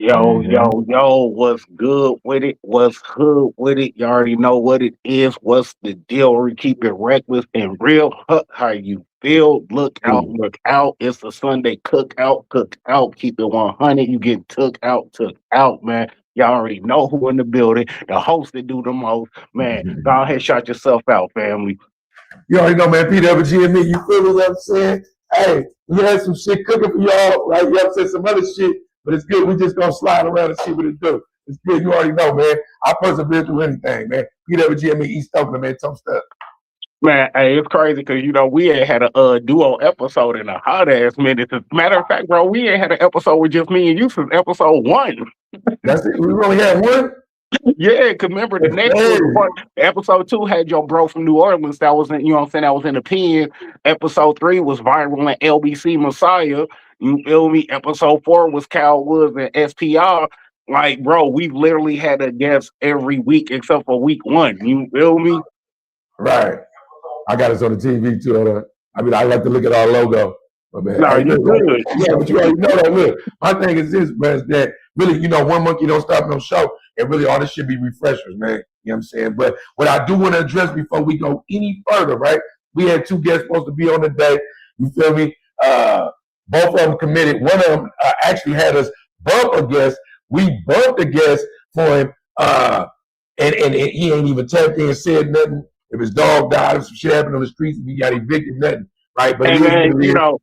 Yo, what's good with it? What's hood with it? You already know what it is. What's the deal? We keep it reckless and real. Huh, how you feel? Look out, Ooh. look out. It's a Sunday cookout, cook out. Keep it 100. You get took out, man. Y'all already know who in the building. The host that do the most. Man, go ahead, shout yourself out, family. You already know, man. P.14. You feel what I'm saying? Hey, we had some shit cooking for y'all, right? You have said some other shit, but it's good. We just gonna slide around and see what it do. It's good. You already know, man. I persevere through anything, man. P.14. East Oakland, man. Tough stuff. Man, hey, it's crazy because we ain't had a duo episode in a hot ass minute. As a matter of fact, bro, we ain't had an episode with just me and you since episode one. That's it. We only had one. Yeah, cause remember the next Hey, was episode two had your bro from New Orleans that was in, you know what I'm saying, that was in the pen. Episode three was viral and LBC Messiah. You feel me? Episode four was Cal Woods and SPR. Like, bro, we've literally had a guest every week except for week one. You feel me? right. I got us on the TV too. I mean, I like to look at our logo. But man, No, hey, you look, good. yeah, but you already know that. Look, my thing is this, man, is that really, 1 monkey don't stop no show, and really all this should be refreshers, man. You know what I'm saying? But what I do want to address before we go any further, right? We had two guests supposed to be on the day. You feel me? Both of them committed. One of them actually had us bump a guest. We bumped a guest for him, and he ain't even tapped in and said nothing. If his dog died, if some shit happened on the streets, if he got evicted, nothing, right? But it Hey is what man, it is.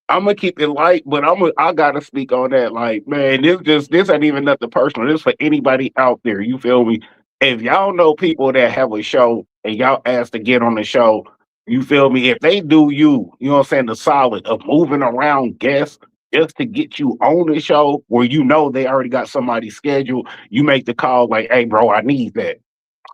I'm gonna keep it light, but I gotta speak on that. Like, man, this ain't even nothing personal. This for anybody out there. You feel me? If y'all know people that have a show and y'all ask to get on the show, you feel me? If they do you know what I'm saying, the solid of moving around guests just to get you on the show where you know they already got somebody scheduled, you make the call like, hey bro, I need that.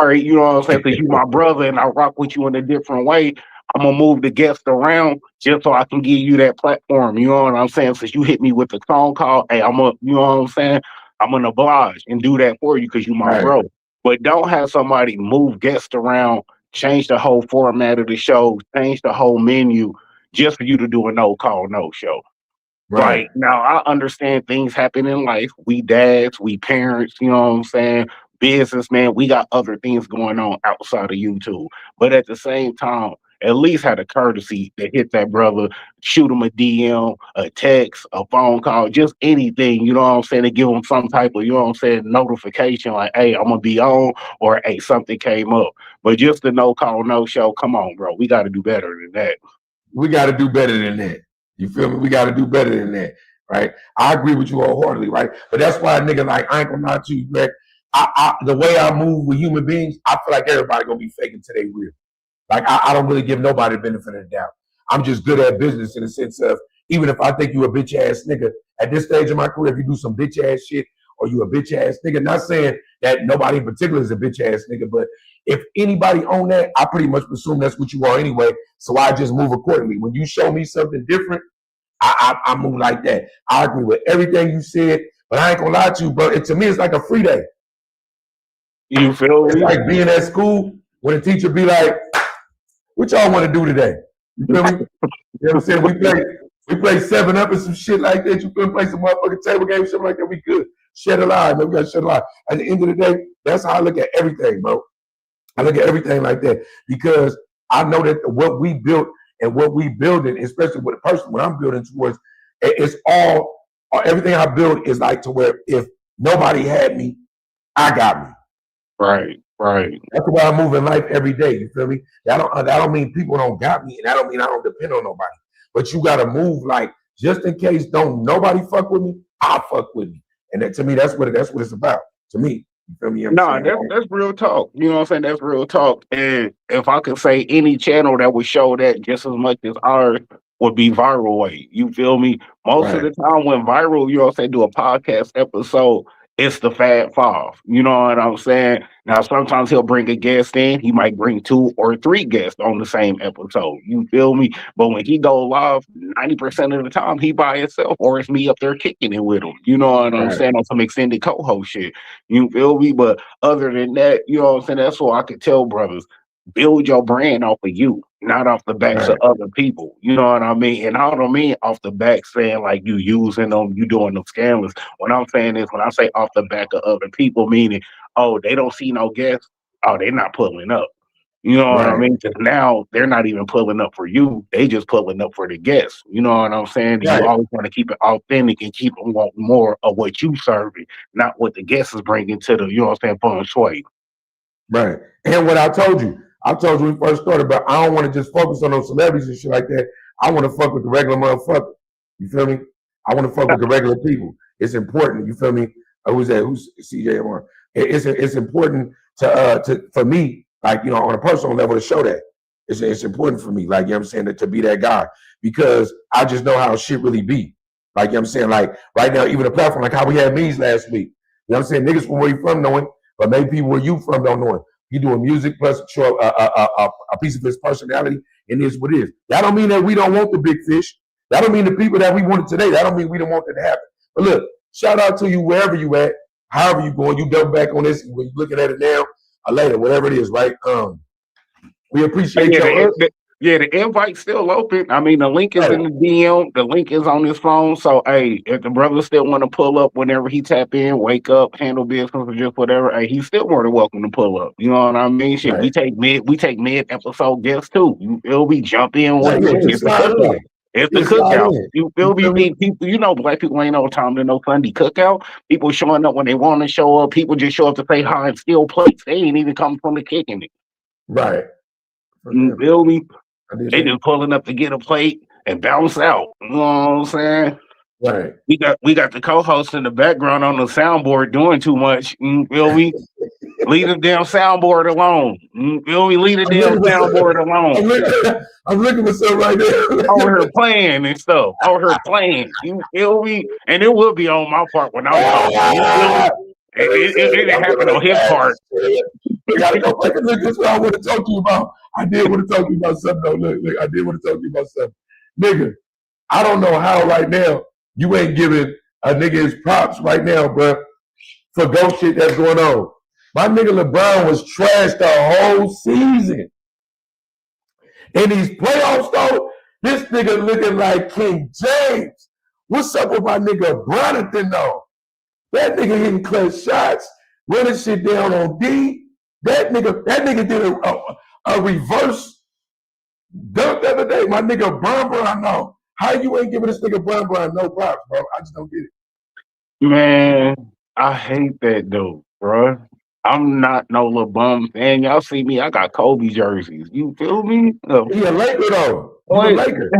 All right, you know what I'm saying? Because you my brother and I rock with you in a different way. I'm gonna move the guests around just so I can give you that platform. You know what I'm saying? Since you hit me with the phone call, hey, you know what I'm saying? I'm gonna oblige and do that for you because you my Right, bro. But don't have somebody move guests around, change the whole format of the show, change the whole menu just for you to do a no call, no show. right, Like now, I understand things happen in life. We dads, we parents, you know what I'm saying? Businessman, we got other things going on outside of YouTube. But at the same time, at least had a courtesy to hit that brother, shoot him a DM, a text, a phone call, just anything, you know what I'm saying, to give him some type of, you know what I'm saying, notification like, hey, I'm gonna be on, or hey, something came up. But just the no call, no show, come on, bro. We gotta do better than that. we got to do better than that. You feel me? We got to do better than that, right? I agree with you wholeheartedly, right? But that's why, nigga, like, I ain't gonna lie to you, Greg. The way I move with human beings, I feel like everybody gonna be faking till they real. Like, I don't really give nobody the benefit of the doubt. I'm just good at business in the sense of, even if I think you a bitch ass nigga, at this stage of my career, if you do some bitch ass shit or you a bitch ass nigga, not saying that nobody in particular is a bitch ass nigga, but if anybody own that, I pretty much assume that's what you are anyway. So I just move accordingly. When you show me something different, I move like that. I agree with everything you said, but I ain't gonna lie to you, bro. To me, it's like a free day. You feel It's me? like being at school when a teacher be like, "What y'all want to do today?" You feel me? You know what I'm saying? We play 7 Up and some shit like that. You feel me? Play some motherfucking table games, shit like that. We good. Shed a lie, man. We got to shed a lie. At the end of the day, that's how I look at everything, bro. I look at everything like that because I know that what we built and what we building, especially with the person, what I'm building towards, it's all, everything I build is like to where if nobody had me, I got me. Right, right. That's the way I move in life every day. You feel me? That don't mean people don't got me, and that don't mean I don't depend on nobody. But you gotta move like just in case don't nobody fuck with me, I fuck with me. And that, to me, that's what it's about. To me, you feel me? You know what No, I'm saying? that's real talk. You know what I'm saying? That's real talk. And if I could say any channel that would show that just as much as ours would be viral way. You feel me? Most of Right, the time when viral, you know what I'm saying, do a podcast episode, it's the Fab Five. You know what I'm saying? Now sometimes he'll bring a guest in, he might bring two or three guests on the same episode. You feel me? But when he go live, 90% of the time he by himself or it's me up there kicking it with him. You know what I'm right. saying? On some extended co-host shit. You feel me? But other than that, you know what I'm saying? That's what I could tell brothers. build your brand off of you, not off the backs of Right, other people. You know what I mean? And I don't mean off the back saying like you using them, you doing them scandalous. What I'm saying is when I say off the back of other people, meaning, oh, they don't see no guests, oh, they're not pulling up. You know what I right, mean? Because now they're not even pulling up for you; they just pulling up for the guests. You know what I'm saying? And you right, always want to keep it authentic and keep them wanting more of what you serving, not what the guests is bringing to the. You know what I'm saying? Feng shui. right. And what I told you when we first started, but I don't want to just focus on those celebrities and shit like that. I want to fuck with the regular motherfucker. You feel me? I want to fuck with the regular people. It's important. You feel me? Who's that? Who's CJMR? It's important to for me, like, you know, on a personal level, to show that. It's important for me, like, you know what I'm saying, to be that guy, because I just know how shit really be. Like, you know what I'm saying? Like right now, even a platform like how we had me's last week. You know what I'm saying? Niggas from where you from knowing, but maybe people where you from don't know it. He doing music plus show a piece of his personality, and is what it is. That don't mean that we don't want the big fish. That don't mean the people that we wanted today. That don't mean we don't want that to happen. But look, shout out to you wherever you at, however you going. You double back on this when you looking at it now or later, whatever it is, right? We appreciate your The invite's still open. I mean, the link is right, in the DM. The link is on his phone. So, hey, if the brother still want to pull up whenever he tap in, wake up, handle business, or just whatever, hey, he's still more than welcome to pull up. You know what I mean? Shit, right, we take mid episode guests too. You feel me? Jump in right. when Yeah, it's just the slide cookout. in. It's the Just slide cookout. in. You You feel me? feel me? People, you know, black people ain't no time to no Sunday cookout. People showing up when they want to show up. People just show up to say hi and steal plates. They ain't even coming from the kicking it. Right. You feel me? I did They that. just pulling up to get a plate and bounce out. You know what I'm saying? Right. We got the co-host in the background on the soundboard doing too much. You feel me? Leave the damn soundboard alone. You feel me? Leave the I'm damn looking for soundboard some, alone. I'm looking for something right Over there. here playing and stuff. Over here playing. You feel me? And it will be on my part when I'm talking. You feel me? It didn't I'm happen gonna on his catch part. shit. We gotta go back and look. This is what I want to talk to you about. I did want to talk to you about something though. Look, I did want to talk to you about something. Nigga, I don't know how right now you ain't giving a nigga his props right now, bro, for ghost shit that's going on. My nigga LeBron was trashed the whole season. In these playoffs, though, this nigga looking like King James. What's up with my nigga Bronathan, though? That nigga hitting clutch shots, running shit down on D. That nigga did a reverse dunk the other day. My nigga Bron, no. How you ain't giving this nigga Bron no props, bro? I just don't get it. Man, I hate that dude, bro. I'm not no little bum fan. Y'all see me, I got Kobe jerseys. You feel me? He a Laker, though. You a Wait, Laker.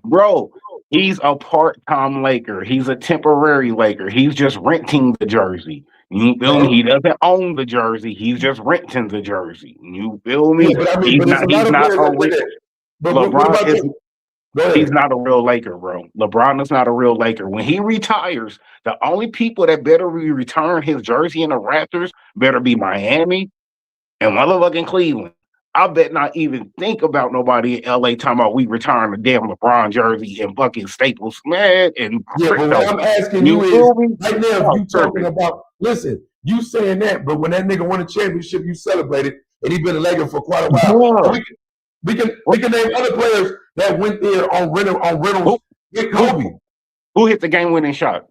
bro, he's a part-time Laker. He's a temporary Laker. He's just renting the jersey. You feel me? He doesn't own the jersey. He's just renting the jersey. You feel me? Yeah, but I mean, He's but it's not. a He's lot of not players a that do real. that. But what LeBron about is. that? Go He's ahead. not a real Laker, bro. LeBron is not a real Laker. When he retires, the only people that better return his jersey in the Raptors better be Miami and motherfucking Cleveland. I bet not even think about nobody in LA talking about we return the damn LeBron jersey and fucking Staples, man, and Yeah, but what crypto. I'm asking you You is, feel me? right now, if Oh, you talking tripping. about, listen, you saying that, but when that nigga won a championship, you celebrated, and he been a Laker for quite a while. So Yeah. we can name other players that went there on rentals Who, with who, Kobe. who hit the game winning shot?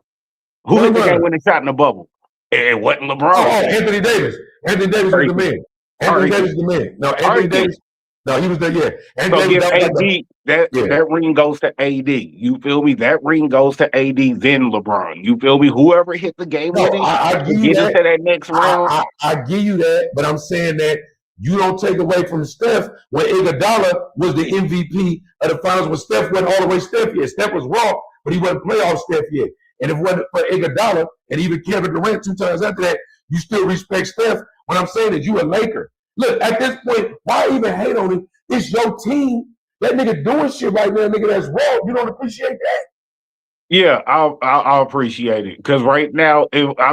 Who hit the game Bun. winning shot in the bubble? It wasn't LeBron. Anthony Davis. Anthony Davis was the Harden. man. Anthony Harden. Davis is the man. No, Anthony Harden. Davis. No, he was there. Yeah, Anthony So Davis. give That was like AD that ring goes to AD. You feel me? That ring goes to AD, then LeBron. You feel me? Whoever hit the game no, winning I to give you get that. into that next round. I give you that, but I'm saying that you don't take away from Steph when Iguodala was the MVP of the finals when Steph went all the way Steph yet. Steph was raw, but he wasn't playoff Steph yet. And if it wasn't for Iguodala and even Kevin Durant 2 times after that, you still respect Steph. What I'm saying is you a Laker. Look, at this point, why even hate on him? It's your team. That nigga doing shit right now, nigga, that's raw. You don't appreciate that? Yeah, I'll appreciate it because right now, I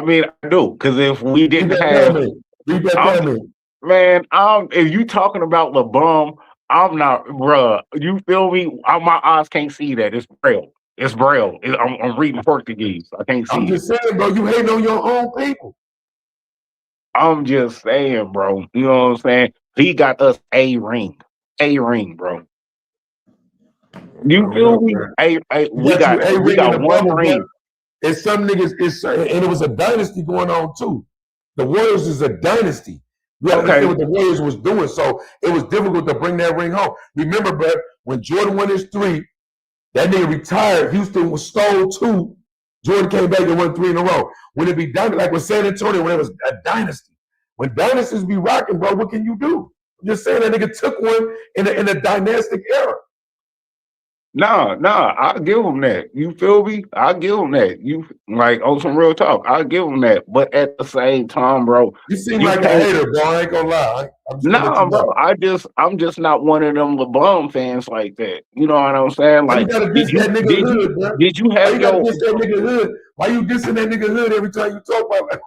do. Because if we Read didn't that have, comment. Read that I'm comment. man, if you talking about LeBron, I'm not, bruh. You feel me? My eyes can't see that. It's braille. It's braille. I'm reading Portuguese. I can't I'm see it. just saying, bro, you hating on your own people. I'm just saying, bro. You know what I'm saying? He got us a ring, bro. You feel me? We got one ring. And some niggas, and it was a dynasty going on too. The Warriors is a dynasty. You gotta understand what the Warriors was doing, so it was difficult to bring that ring home. Remember, bro, when Jordan won his 3, that nigga retired. Houston was stole 2. Jordan came back and won 3 in a row. When it be done, like with San Antonio, when it was a dynasty. When dynasties be rocking, bro, what can you do? I'm just saying that nigga took one in a dynastic era. Nah, I'll give him that. You feel me? I'll give him that. You like on some real talk. I'll give him that. But at the same time, bro, you seem like a hater, bro. I ain't gonna lie. Nah, bro. I'm just not one of them LeBron fans like that. You know what I'm saying? Like, did you have your? That nigga hood? Why you dissing that nigga hood every time you talk about that?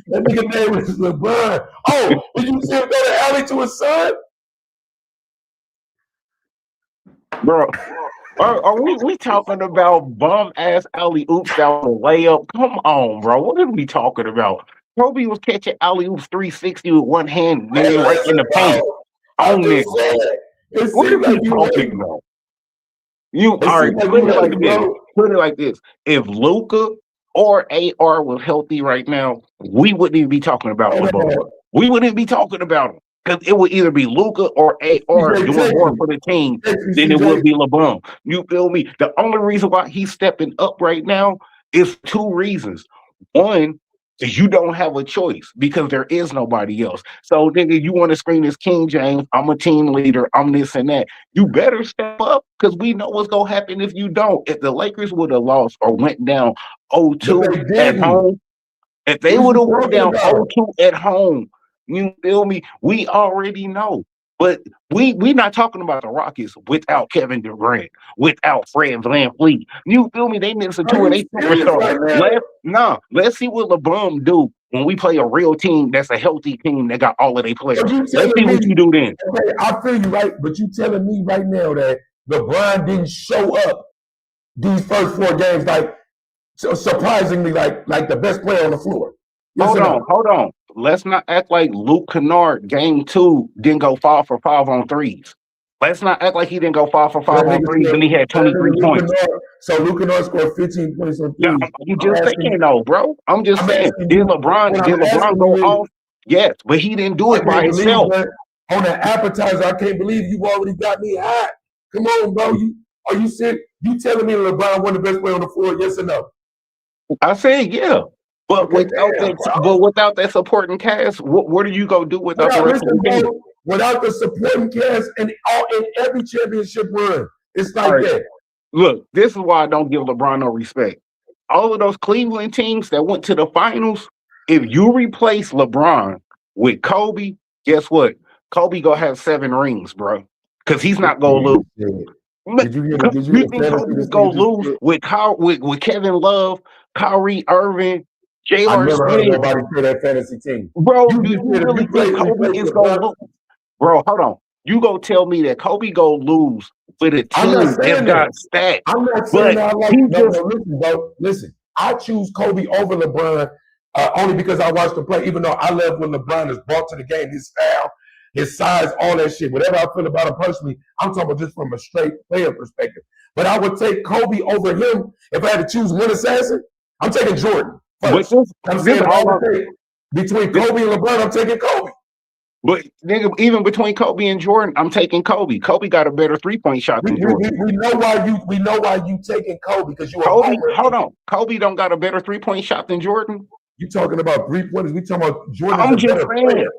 That nigga name was LeBron. Oh, did you see him go to alley to his son? Bro, are we talking about bum ass alley oops out the layup? Come on, bro. What are we talking about? Kobe was catching alley oops 360 with one hand, nigga, right in the paint. On it. What are we talking about? Put it like this. If Luka or AR was healthy right now, we wouldn't even be talking about LeBron. We wouldn't be talking about him. Because it would either be Luka or AR doing more for the team than it would be LeBron. You feel me? The only reason why he's stepping up right now is 2 reasons. One is you don't have a choice because there is nobody else. So, nigga, you want to scream this King James, I'm a team leader, I'm this and that. You better step up because we know what's going to happen if you don't. If the Lakers would have lost or went down 0-2 at home, if they would have went down 0-2 at home, you feel me? We already know. But we not talking about the Rockets without Kevin Durant, without Fred VanVleet. You feel me? They missing 2 of their superstars. Let's see what LeBron do when we play a real team that's a healthy team that got all of their players. Let's see what you do then. Okay, I feel you, right? But you telling me right now that LeBron didn't show up these first 4 games like surprisingly like the best player on the floor. Hold on. Let's not act like Luke Kennard, game 2, didn't go 5 for 5 on threes. Let's not act like he didn't go 5 for 5 on threes and he had 23 points. So Luke Kennard scored 15 points on threes. You just saying though, bro. I'm just saying. Did LeBron go off? Yes, but he didn't do it by himself. On an appetizer, I can't believe you already got me hot. Come on, bro. Are you serious? You telling me LeBron won the best player on the floor? Yes or no? I said yeah. But without that supporting cast, what are you gonna do without the rest of the team? Without the supporting cast in every championship run, it's like that. Look, this is why I don't give LeBron no respect. All of those Cleveland teams that went to the finals, if you replace LeBron with Kobe, guess what? Kobe gonna have 7 rings, bro. Because he's not gonna lose. You think Kobe's gonna lose with Kevin Love, Kyrie Irving? I never heard nobody play that fantasy team. Bro, you really think Kobe is going to lose? Bro, hold on. You go tell me that Kobe go lose with a team that got stacked. I'm not saying I like listen, bro. Listen, I choose Kobe over LeBron only because I watched him play, even though I love when LeBron is brought to the game, his style, his size, all that shit. Whatever I feel about him personally, I'm talking about just from a straight player perspective. But I would take Kobe over him if I had to choose one assassin. I'm taking Jordan. Between Kobe and LeBron, I'm taking Kobe. But nigga, even between Kobe and Jordan, I'm taking Kobe. Kobe got a better 3-point shot than Jordan. We know why you taking Kobe because you Kobe. Hold on, Kobe don't got a better 3-point shot than Jordan. You talking about 3-pointers? We talking about Jordan.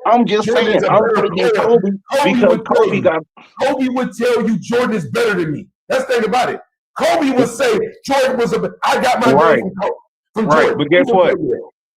I'm just saying. I'm taking Kobe because Kobe would tell you Jordan is better than me. That's the thing about it. Kobe would say Jordan was I got my name from Kobe. Right, but guess what?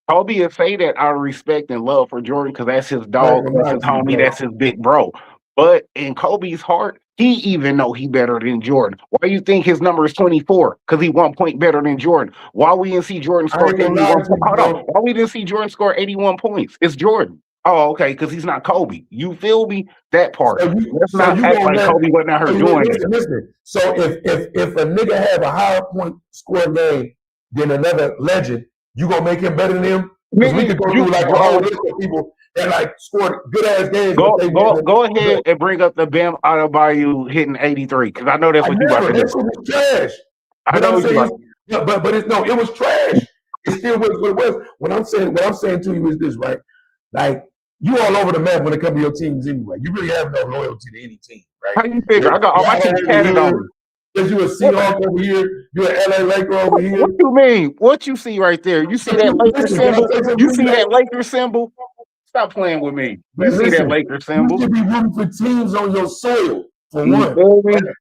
Kobe will say that out of respect and love for Jordan because that's his dog, that's his homie, that's his big bro. But in Kobe's heart, he even know he better than Jordan. Why you think his number is 24? Because he 1 point better than Jordan. Why we didn't see Jordan score 81 points? Hold on. Why we didn't see Jordan score 81 points? It's Jordan. Oh, okay, because he's not Kobe. You feel me? That part. Let's not act like Kobe wasn't out here doing it. Listen. So if a nigga have a higher point score game than another legend, you gonna make him better than him Because we Nigga, could go you through like a whole bro, list of people that like scored good ass games, but they go never. ahead and bring up the Bam Adebayo hitting 83 because I know that's I what you about never. to That do. shit was trash. I But know I'm what you saying, about. yeah, but it's no, it was trash. It still was what it was. What I'm saying to you is this, right? Like you all over the map when it comes to your teams anyway. You really have no loyalty to any team, right? How you figure? I got all my team Seattle over tatted on here, me. because you a What, Seahawk over here, you're an LA Laker over here. what you mean? What you see right there? You see But that you Laker listen, can I symbol? say something You to you, see man? that Laker symbol? Stop playing with me. You Man, see that listen, Laker you symbol? should be rooting for teams on your soil, for You one. feel me? Right? You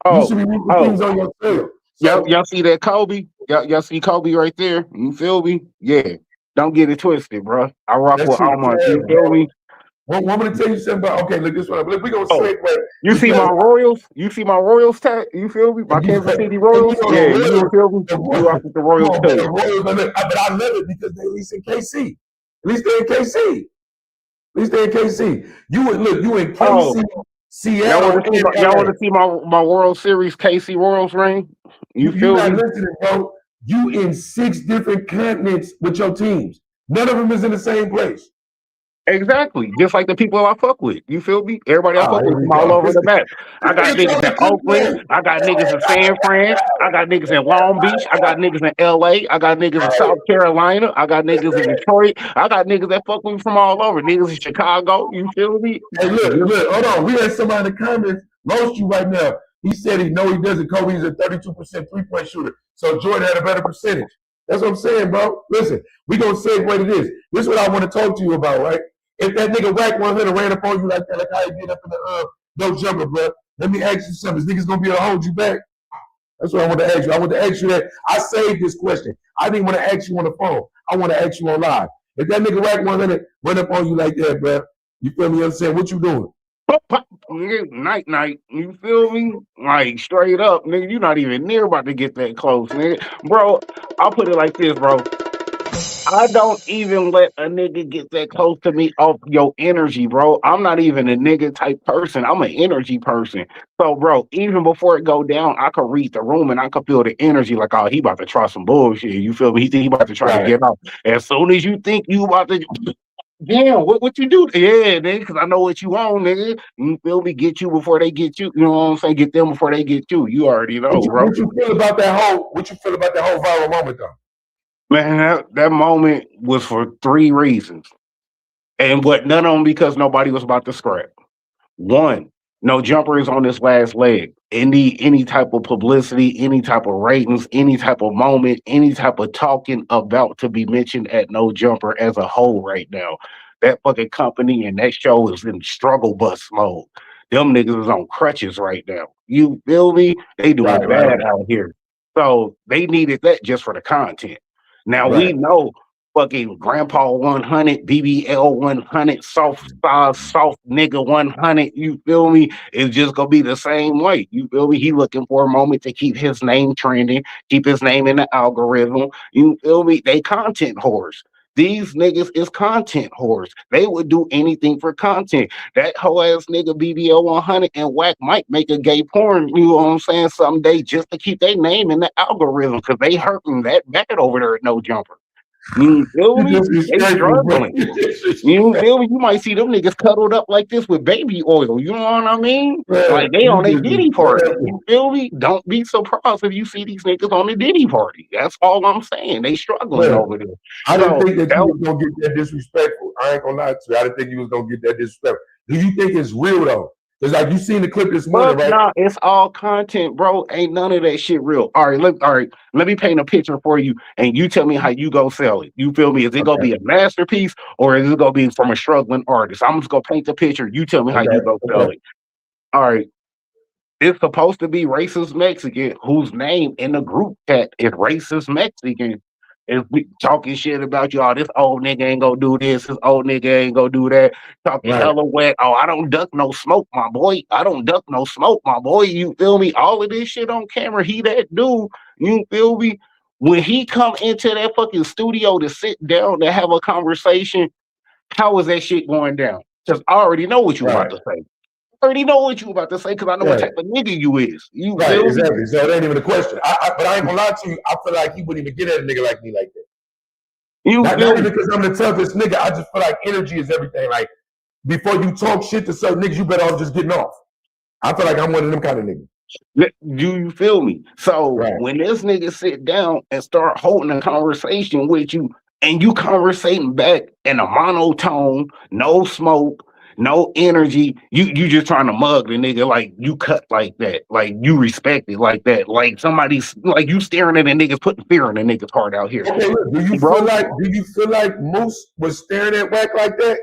Oh, should be rooting for oh. teams on your soil. Y'all, So y'all see that Kobe? Y'all see Kobe right there? You feel me? Yeah. Don't get it twisted, bro. I rock that with shit all my. trash, You feel bro. me? Want me to tell you something about? Okay, look this one. Look, we gonna Oh, segue you see because my Royals? You see my Royals tag? You feel me? My and you, Kansas City and you Royals? know Yeah, the you Royals, feel me? You rock with the come Royals on, man, too. the Royals. But I love it because they at least in KC. At least they're in KC. At least they're in KC. You in Oh, KC, Seattle, and y'all LA. want to see my World Series KC Royals ring? You You feel not me? listening, bro. You in 6 different continents with your teams. None of them is in the same place. Exactly. Just like the people I fuck with. You feel me? Everybody I fuck Here with we from all go. over the map. I This got nigga niggas in talking good Oakland. man. I got niggas in San Fran. I got niggas in Long Beach. I got niggas in LA. I got niggas in Hey, South Carolina. I got niggas in Detroit. I got niggas that fuck with me from all over. Niggas in Chicago. You feel me? hey, look, hold on. We had somebody in the comments roast you right now. He said he doesn't. Kobe's a 32% three-point shooter. So Jordan had a better percentage. That's what I'm saying, bro. Listen, we gonna segue to this. This is what I want to talk to you about, right? If that nigga Rack 100 ran up on you like that, like how he did up in the no jumper, bro. Let me ask you something. Is niggas gonna be able to hold you back? That's what I want to ask you. I want to ask you that. I saved this question. I didn't want to ask you on the phone. I want to ask you on live. If that nigga Rack 100 run up on you like that, bro, you feel me? I'm saying, what you doing? Pop, pop, nigga, night, night. You feel me? Like straight up, nigga. You not even near about to get that close, nigga. Bro, I'll put it like this, bro. I don't even let a nigga get that close to me off your energy, bro. I'm not even a nigga type person. I'm an energy person. So, bro, even before it go down, I could read the room and I could feel the energy like, oh, he about to try some bullshit. You feel me? He think he about to try to Right. get out. As soon as you think you about to, damn, what you do? Yeah, nigga, because I know what you want, nigga. You feel me? Get you before they get you. You know what I'm saying? Get them before they get you. You already know, bro. What you feel about that whole? What you feel about that whole viral moment though? Man, that moment was for three reasons. And what none of them because nobody was about to scrap. One, no jumper is on this last leg. Any type of publicity, any type of ratings, any type of moment, any type of talking about to be mentioned at no jumper as a whole right now. That fucking company and that show is in struggle bus mode. Them niggas is on crutches right now. You feel me? They doing Right, right, bad right, out here. So they needed that just for the content. Now we right, know fucking Grandpa 100, BBL 100, soft size, soft nigga 100. You feel me? It's just gonna be the same way. You feel me? He looking for a moment to keep his name trending, keep his name in the algorithm. You feel me? They content whores. These niggas is content whores. They would do anything for content. That whole ass nigga BBL 100 and Whack might make a gay porn, you know what I'm saying, someday just to keep their name in the algorithm because they hurting that bad over there at No Jumper. You feel You me? They disrespectful, bro. struggling. You You disrespectful, feel me? You might see them niggas cuddled up like this with baby oil. You know what I mean? man. Like they You on a Diddy party. You disrespectful. feel me? Don't be surprised if you see these niggas on the Diddy party. That's all I'm saying. They struggling Man, over there. I didn't So think that you that was gonna get that disrespectful. I ain't gonna lie to you. I didn't think you was gonna get that disrespectful. Do you think it's real though? Because like you seen the clip this morning, Fuck right? nah, it's all content, bro. Ain't none of that shit real. All right, let me paint a picture for you and you tell me how you go sell it. You feel me? Is it gonna Okay, be a masterpiece or is it gonna be from a struggling artist? I'm just gonna paint the picture. You tell me how okay, you go sell okay. it. All right. It's supposed to be racist Mexican whose name in the group chat is racist Mexican. If we talking shit about y'all, this old nigga ain't gonna do this old nigga ain't gonna do that. Talking Right, hella wet. Oh, I don't duck no smoke, my boy. I don't duck no smoke, my boy. You feel me? All of this shit on camera. He that dude. You feel me? When he come into that fucking studio to sit down to have a conversation, how is that shit going down? Because I already know what you about right, to say. I already know what you about to say because I know what right, type of nigga you is. You right. feel me? Exactly. So it ain't even a question. But I ain't gonna lie to you. I feel like he wouldn't even get at a nigga like me like that. You Not feel even me? because I'm the toughest nigga. I just feel like energy is everything. Like before you talk shit to certain niggas, you better off just getting off. I feel like I'm one of them kind of niggas. Do you feel me? So Right. when this nigga sit down and start holding a conversation with you, and you conversating back in a monotone, no smoke, no energy, you just trying to mug the nigga like you cut like that, like you respect it like that, like somebody's like you staring at a nigga, putting fear in a nigga's heart out here, Okay, look, do you bro. feel like Moose was staring at Wack like that?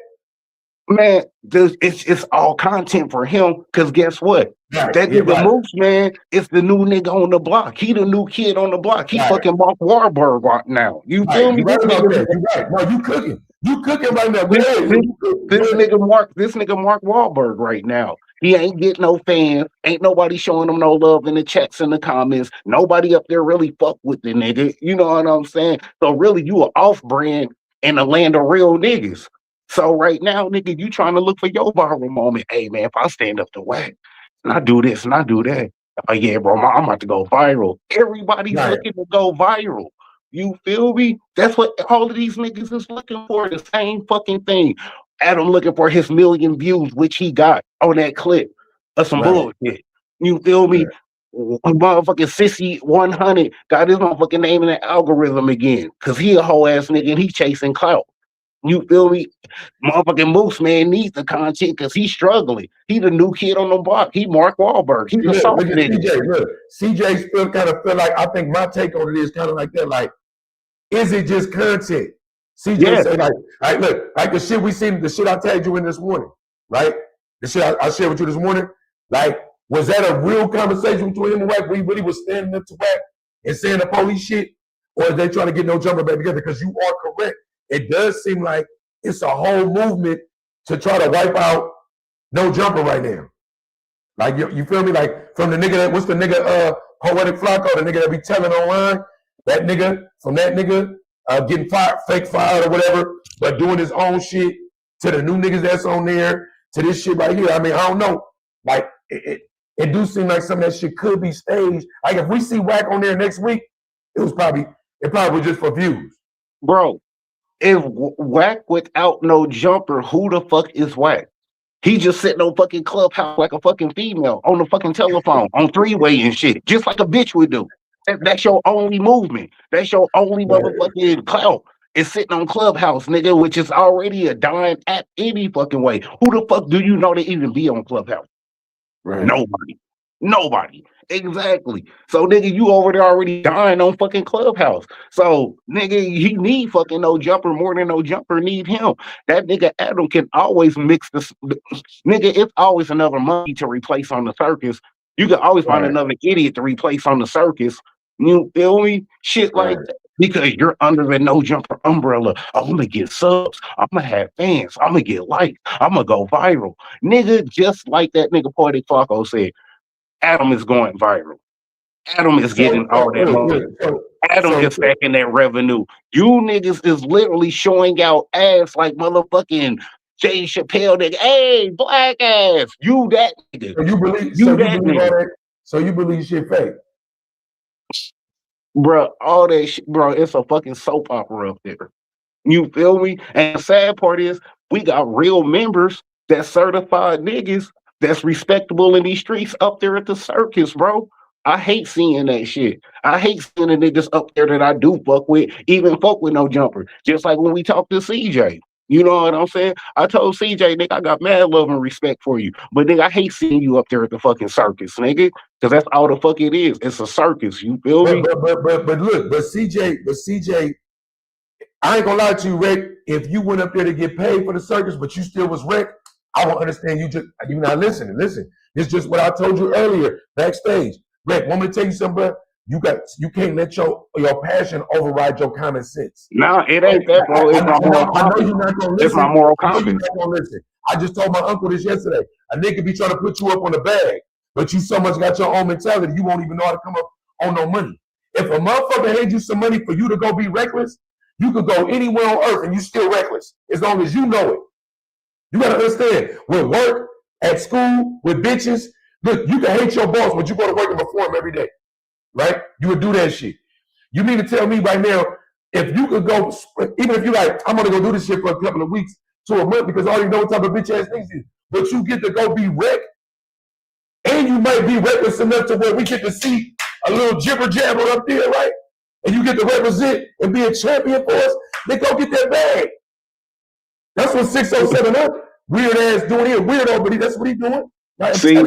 Man, it's all content for him. Cause guess what? Right. That Yeah, nigga right. Moose, man, is the new nigga on the block. He the new kid on the block. He Right. fucking Mark Wahlberg right now. You feel Right. me? You right about that. You right. No, you cooking. You cooking right now. Go This, ahead. this, You cooking. this Go ahead. nigga Mark Wahlberg right now. He ain't getting no fans. Ain't nobody showing him no love in the chats and the comments. Nobody up there really fuck with the nigga. You know what I'm saying? So really, you are off brand in the land of real niggas. So right now, nigga, you trying to look for your viral moment. Hey man, if I stand up to Wack and I do this and I do that, oh yeah, bro, I'm about to go viral. Everybody's Right. looking to go viral. You feel me? That's what all of these niggas is looking for. The same fucking thing. Adam looking for his million views, which he got on that clip of some Right. bullshit. You feel me? Right. Motherfucking Sissy 100 got his motherfucking name in the algorithm again. Cause he a whole ass nigga and he chasing clout. You feel me? Motherfucking Moose man needs the content because he's struggling. He the new kid on the block. He Mark Wahlberg. He's a soft Look at nigga. CJ. Look, CJ still kind of feel like, I think my take on it is kind of like that. Like, is it just content? CJ Yeah, say like, look, like the shit we seen, the shit I tagged you in this morning, right? The shit I shared with you this morning, like, was that a real conversation between him and Wack where he really was standing up to Wack and saying the police shit? Or is they trying to get no jumper back together? Because you are correct. It does seem like it's a whole movement to try to wipe out no jumper right now. Like you feel me? Like from the nigga that what's the nigga Poetic Flacco, the nigga that be telling online, that nigga from that nigga getting fired, fake fired or whatever, but doing his own shit to the new niggas that's on there, to this shit right here. I mean, I don't know. Like it do seem like some of that shit could be staged. Like if we see Wack on there next week, it probably was just for views. bro. If Wack without no jumper, who the fuck is Wack? He just sitting on fucking Clubhouse like a fucking female on the fucking telephone on three-way and shit, just like a bitch would do. That's your only movement. That's your only motherfucking clout. Is sitting on Clubhouse, nigga, which is already a dying app any fucking way. Who the fuck do you know to even be on Clubhouse? Right. Nobody. Nobody. Exactly. So nigga, you over there already dying on fucking Clubhouse. So nigga, he need fucking no jumper more than no jumper need him. That nigga Adam can always mix this. Nigga, it's always another monkey to replace on the circus. You can always find Right. another idiot to replace on the circus. You feel me? Shit like Right. that. Because you're under the no jumper umbrella. I'm gonna get subs. I'm gonna have fans. I'm gonna get likes. I'm gonna go viral. Nigga, just like that nigga Poetic Flacco said, Adam is going viral. Adam is getting all that money. Adam is stacking that revenue. You niggas is literally showing out ass like motherfucking Jay Chappelle. Nigga, hey, black ass. You that nigga. So you believe? You So you that believe all nigga. that? So you believe shit fake? Bro, all that shit, bro, it's a fucking soap opera up there. You feel me? And the sad part is we got real members that certified niggas that's respectable in these streets up there at the circus, bro. I hate seeing that shit. I hate seeing the niggas up there that I do fuck with, even fuck with no jumper. Just like when we talked to CJ. You know what I'm saying? I told CJ, nigga, I got mad love and respect for you. But nigga, I hate seeing you up there at the fucking circus, nigga. Because that's all the fuck it is. It's a circus. You feel me? But look, but CJ, I ain't gonna lie to you, Rick. If you went up there to get paid for the circus, but you still was Rick, I will understand you not listening. Listen, it's just what I told you earlier backstage. Rick, want me to tell you something, bro? You can't let your passion override your common sense. No, it ain't that, bro. It's my moral I know compass. you're not gonna listen. It's my moral I know you're compass. not gonna listen. I just told my uncle this yesterday. A nigga be trying to put you up on the bag, but you so much got your own mentality, you won't even know how to come up on no money. If a motherfucker hands you some money for you to go be reckless, you could go anywhere on earth and you still reckless, as long as you know it. You gotta understand, with work, at school, with bitches, look, you can hate your boss, but you go to work and perform every day, right? You would do that shit. You mean to tell me right now, if you could go, even if you like, I'm gonna go do this shit for a couple of weeks to a month because I already know what type of bitch ass niggas is. But you get to go be wrecked, and you might be reckless enough to where we get to see a little jibber jabber up there, right? And you get to represent and be a champion for us. Then go get that bag. That's what 607 up. Weird ass doing here, weirdo, but that's what he doing. Like, See,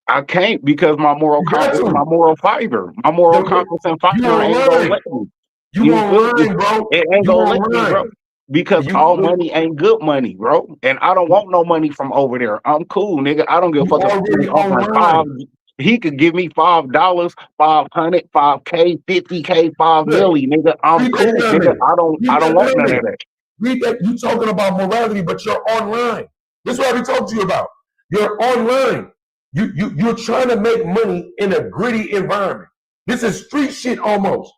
I can't because my moral compass, my moral fiber, my moral compass and fiber ain't gonna let me. You won't learn, bro. It ain't gonna let me, bro. Because all money ain't good money, bro. And I don't want no money from over there. I'm cool, nigga. I don't give a fuck if offering $5. He could give me $5, 500, 5K, 50K, 5 million, nigga. I'm cool, nigga. I don't want none of that. Read that. You talking about morality, but you're online. This is what I be talking to you about. You're online. You're trying to make money in a gritty environment. This is street shit almost.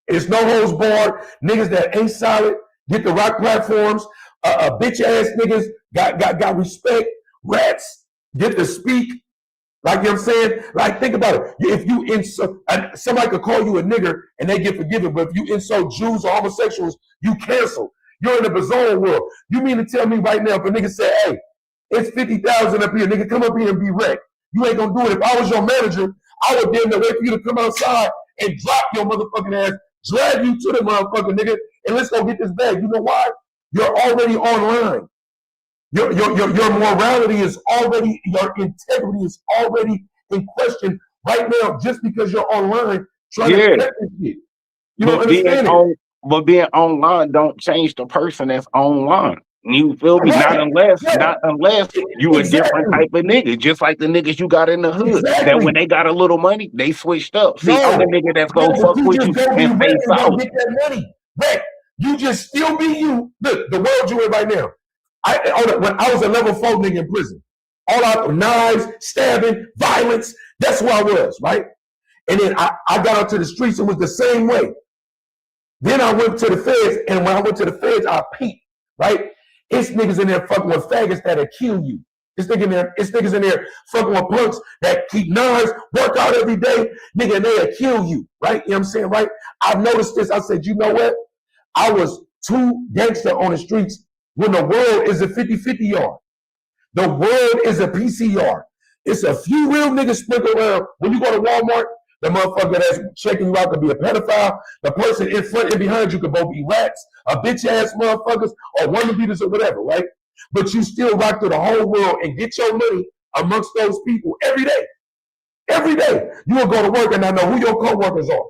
It's no holds barred. Niggas that ain't solid get the rock platforms. Bitch ass niggas got respect. Rats get to speak. Like, you know what I'm saying? Like, think about it. If you insult, somebody could call you a nigger and they get forgiven, but if you insult Jews or homosexuals, you cancel. You're in a bizarre world. You mean to tell me right now if a nigga say, hey, it's 50,000 up here, nigga, come up here and be wrecked. You ain't gonna do it. If I was your manager, I would damn near wait for you to come outside and drop your motherfucking ass, drag you to the motherfucking nigga, and let's go get this bag. You know why? You're already online. Your morality is already, your integrity is already in question right now just because you're online trying to get this shit. You don't understand it. But being online don't change the person that's online. You feel me? Not unless you a different type of nigga, just like the niggas you got in the hood. That when they got a little money, they switched up. See, I'm the nigga that's gonna fuck with you and face out. Get that money. Right. You just still be you. Look, the world you in right now. When I was a level 4 nigga in prison, all out knives, stabbing, violence, that's who I was, right? And then I got out to the streets and was the same way. Then I went to the feds, and when I went to the feds, I peeped, right? It's niggas in there fucking with faggots that'll kill you. It's niggas in there fucking with punks that keep knives, work out every day, nigga, and they'll kill you, right? You know what I'm saying, right? I've noticed this. I said, you know what? I was too gangster on the streets when the world is a 50-50 yard. The world is a PC yard. It's a few real niggas sprinkled around. When you go to Walmart, the motherfucker that's checking you out could be a pedophile. The person in front and behind you could both be rats, a bitch ass motherfuckers, or woman beaters or whatever, right? But you still rock through the whole world and get your money amongst those people every day. Every day. You will go to work and I know who your coworkers are.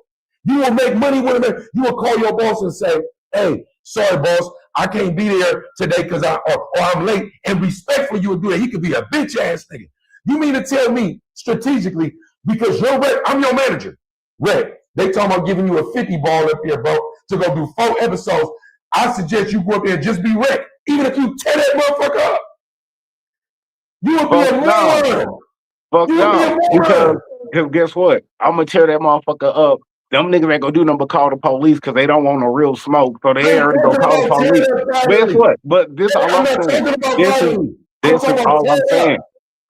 You will make money with them. You will call your boss and say, hey, sorry, boss, I can't be there today because or I'm late. And respectfully, you would do that. He could be a bitch ass nigga. You mean to tell me strategically, because you're Red, I'm your manager. Red, they talking about giving you a 50 ball up here, bro, to go do 4 episodes. I suggest you go up there and just be wrecked. Even if you tear that motherfucker up. You would be a moron. Fuck no. Because guess what? I'm going to tear that motherfucker up. Them niggas ain't gonna do nothing but call the police because they don't want no real smoke. So they already gonna call the police. But guess what? But this all I'm saying. This is all I'm saying.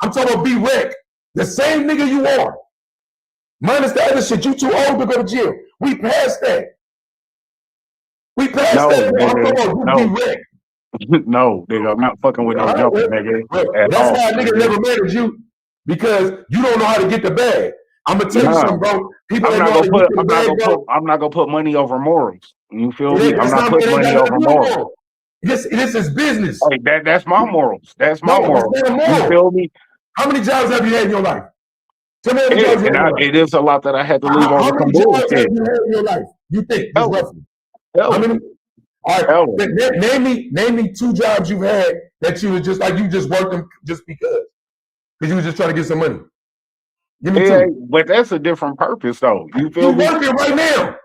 I'm talking about be wrecked. The same nigga you are. Minus the other shit. You too old to go to jail. We passed that. We passed that. I'm talking about you be wrecked. No, nigga, I'm not fucking with no jumper, nigga. That's why a nigga never married you, because you don't know how to get the bag. I'm gonna tell you something, bro. I'm not gonna put money over morals. You feel me? I'm not putting money over morals. This is business. Hey, that's my morals. That's my morals. You feel me? How many jobs have you had in your life? Tell me how many jobs you had. It is a lot that I had to leave on. How many jobs have you had in your life? You think? Roughly. How many? All right. Name me 2 jobs you've had that you was just like you just worked them just because you was just trying to get some money. Yeah, but that's a different purpose, though. You feel me? You're working right now.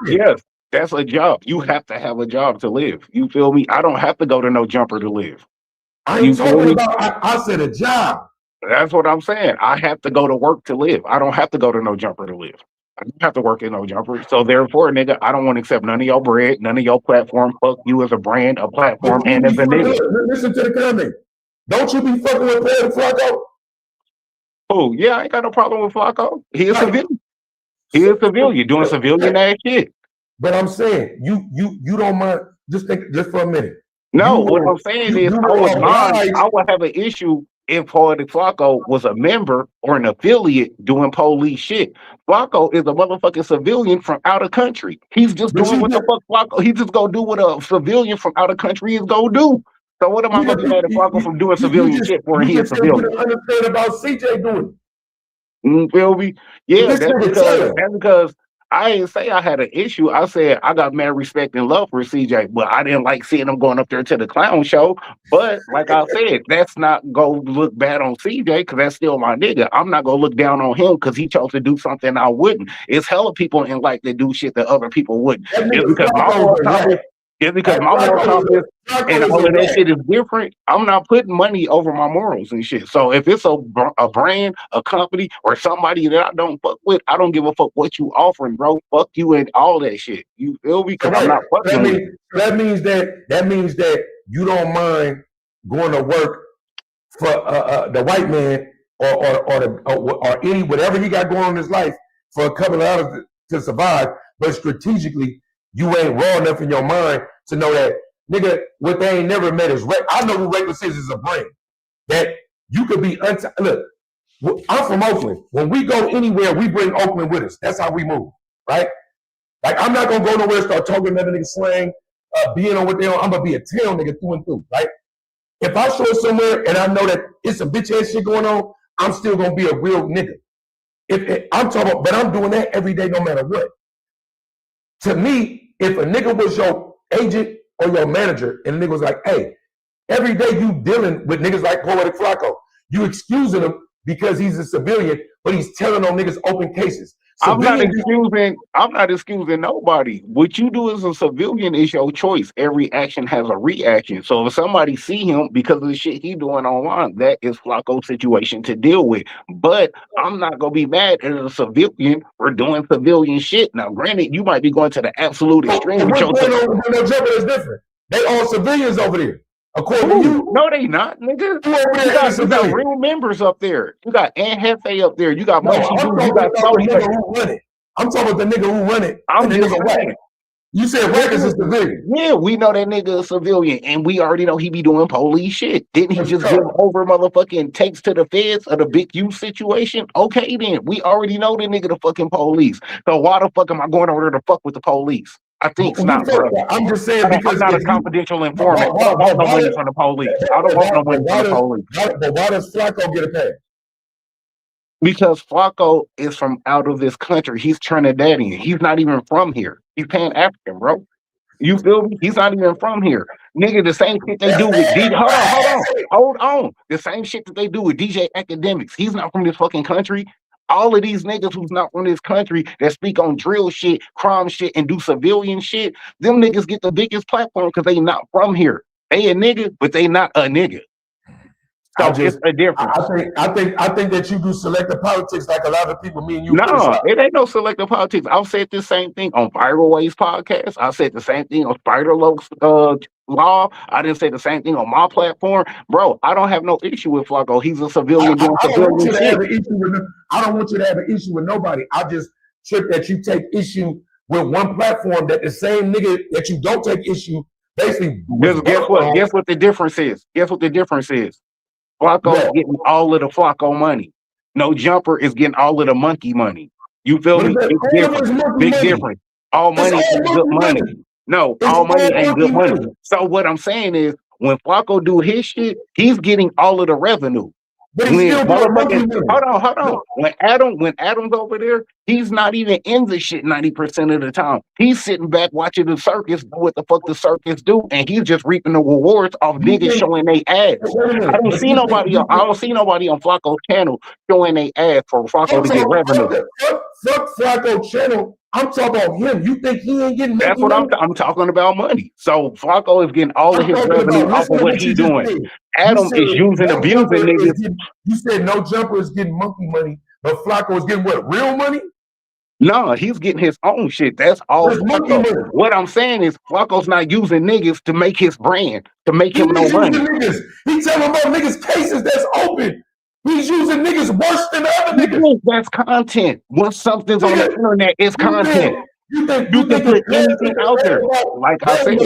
Yes, that's a job. You have to have a job to live. You feel me? I don't have to go to no jumper to live. I ain't talking about. I said a job. That's what I'm saying. I have to go to work to live. I don't have to go to no jumper to live. I don't have to work in no jumper. So therefore, nigga, I don't want to accept none of your bread, none of your platform. Fuck you as a brand, a platform, and as a nigga. Listen to the comment. Don't you be fucking with Pedro Flacco? Oh, yeah, I ain't got no problem with Flacco. He is civilian. He is civilian doing civilian ass shit. But I'm saying you don't mind. Just think just for a minute. No, what I'm saying is I would have an issue if Poetic Flacco was a member or an affiliate doing police shit. Flacco is a motherfucking civilian from out of country. He's just doing what the fuck Flacco. He just gonna do what a civilian from out of country is gonna do. So what am I gonna be mad at Flacco from doing civilian shit for he a civilian? You don't understand about CJ doing. Feel me? Yeah, that's because I didn't say I had an issue. I said I got mad respect and love for CJ, but I didn't like seeing him going up there to the clown show. But like I said, that's not go look bad on CJ because that's still my nigga. I'm not gonna look down on him because he chose to do something I wouldn't. It's hella people in life that do shit that other people wouldn't. Just because my moral compass and all of that shit is different, I'm not putting money over my morals and shit. So if it's a brand, a company, or somebody that I don't fuck with, I don't give a fuck what you offering, bro. Fuck you and all that shit. You feel me? Because I'm not fucking with you. That means that you don't mind going to work for the white man or any whatever he got going on in his life for a couple of hours to survive, but strategically you ain't raw enough in your mind to know that, nigga, what they ain't never met is I know who Reckless is a brand. That you could be look, I'm from Oakland. When we go anywhere, we bring Oakland with us. That's how we move, right? Like, I'm not gonna go nowhere and start talking another nigga slang, being on what they on. I'm gonna be a town nigga through and through, right? If I show somewhere and I know that it's some bitch ass shit going on, I'm still gonna be a real nigga. I'm talking about, but I'm doing that every day no matter what. To me, if a nigga was your agent or your manager and the nigga was like, hey, every day you dealing with niggas like Poetic Flacco, you excusing him because he's a civilian, but he's telling on niggas open cases. I'm not excusing nobody. What you do as a civilian is your choice. Every action has a reaction. So if somebody see him because of the shit he doing online, that is Flacco's situation to deal with. But I'm not gonna be mad at a civilian for doing civilian shit. Now, granted, you might be going to the absolute extreme. What's going on with no jumper is different. They all civilians over there. According to you, no, they not, nigga. You got real members up there. You got Aunt Hefe up there. You got Munchie. You got Sony. I'm talking about the nigga who run it. I'm just saying. You said Records is civilian. Yeah, we know that nigga is civilian, and we already know he be doing police shit. Didn't he just give over motherfucking takes to the feds of the big U situation? Okay, then we already know the nigga the fucking police. So why the fuck am I going over there to fuck with the police? I think it's not, bro. I'm just saying because I'm not a confidential informant. I don't want no money from the police. I don't want no money from the police. But why does Flacco get a pass? Because Flacco is from out of this country. He's Trinidadian. He's not even from here. He's Pan-African, bro. You feel me? He's not even from here. Nigga, the same shit they do with DJ. Hold on. The same shit that they do with DJ Academics. He's not from this fucking country. All of these niggas who's not from this country that speak on drill shit, crime shit, and do civilian shit, them niggas get the biggest platform because they not from here. They a nigga, but they not a nigga. So it's a difference. I think that you do selective politics like a lot of people. Me and you. No, it ain't no selective politics. I've said the same thing on Viral Ways podcast. I said the same thing on Spider Lokes Law. I didn't say the same thing on my platform, bro. I don't have no issue with Flacco. He's a civilian doing civilian shit. I don't want you to have an issue with nobody. I just trip that you take issue with one platform that the same nigga that you don't take issue basically. Guess what? Guess what the difference is? Guess what the difference is? Flacco is getting all of the Flacco money. No Jumper is getting all of the monkey money. You feel me? Big difference. Big difference. All money ain't good money. No, all money ain't good money. So what I'm saying is, when Flacco do his shit, he's getting all of the revenue. But hold on. When Adam's over there, he's not even in the shit 90% of the time. He's sitting back watching the circus, do what the fuck the circus do, and he's just reaping the rewards off niggas showing they ass. I don't see nobody on Flacco's channel showing they ass for Flacco to get revenue. Fuck Flacco channel. I'm talking about him. You think he ain't getting? That's what I'm talking about. Money. So Flacco is getting all of his revenue off of what he's doing. Adam is using, abusing niggas. You said No Jumper is getting monkey money, but Flacco is getting what? Real money? No, he's getting his own shit. That's all. What I'm saying is Flacco's not using niggas to make his brand, to make him no money. He's telling about niggas cases that's open. He's using niggas worse than other niggas. That's content. Once something's on the internet, it's content. You think You can it's put anything out there. Like I said,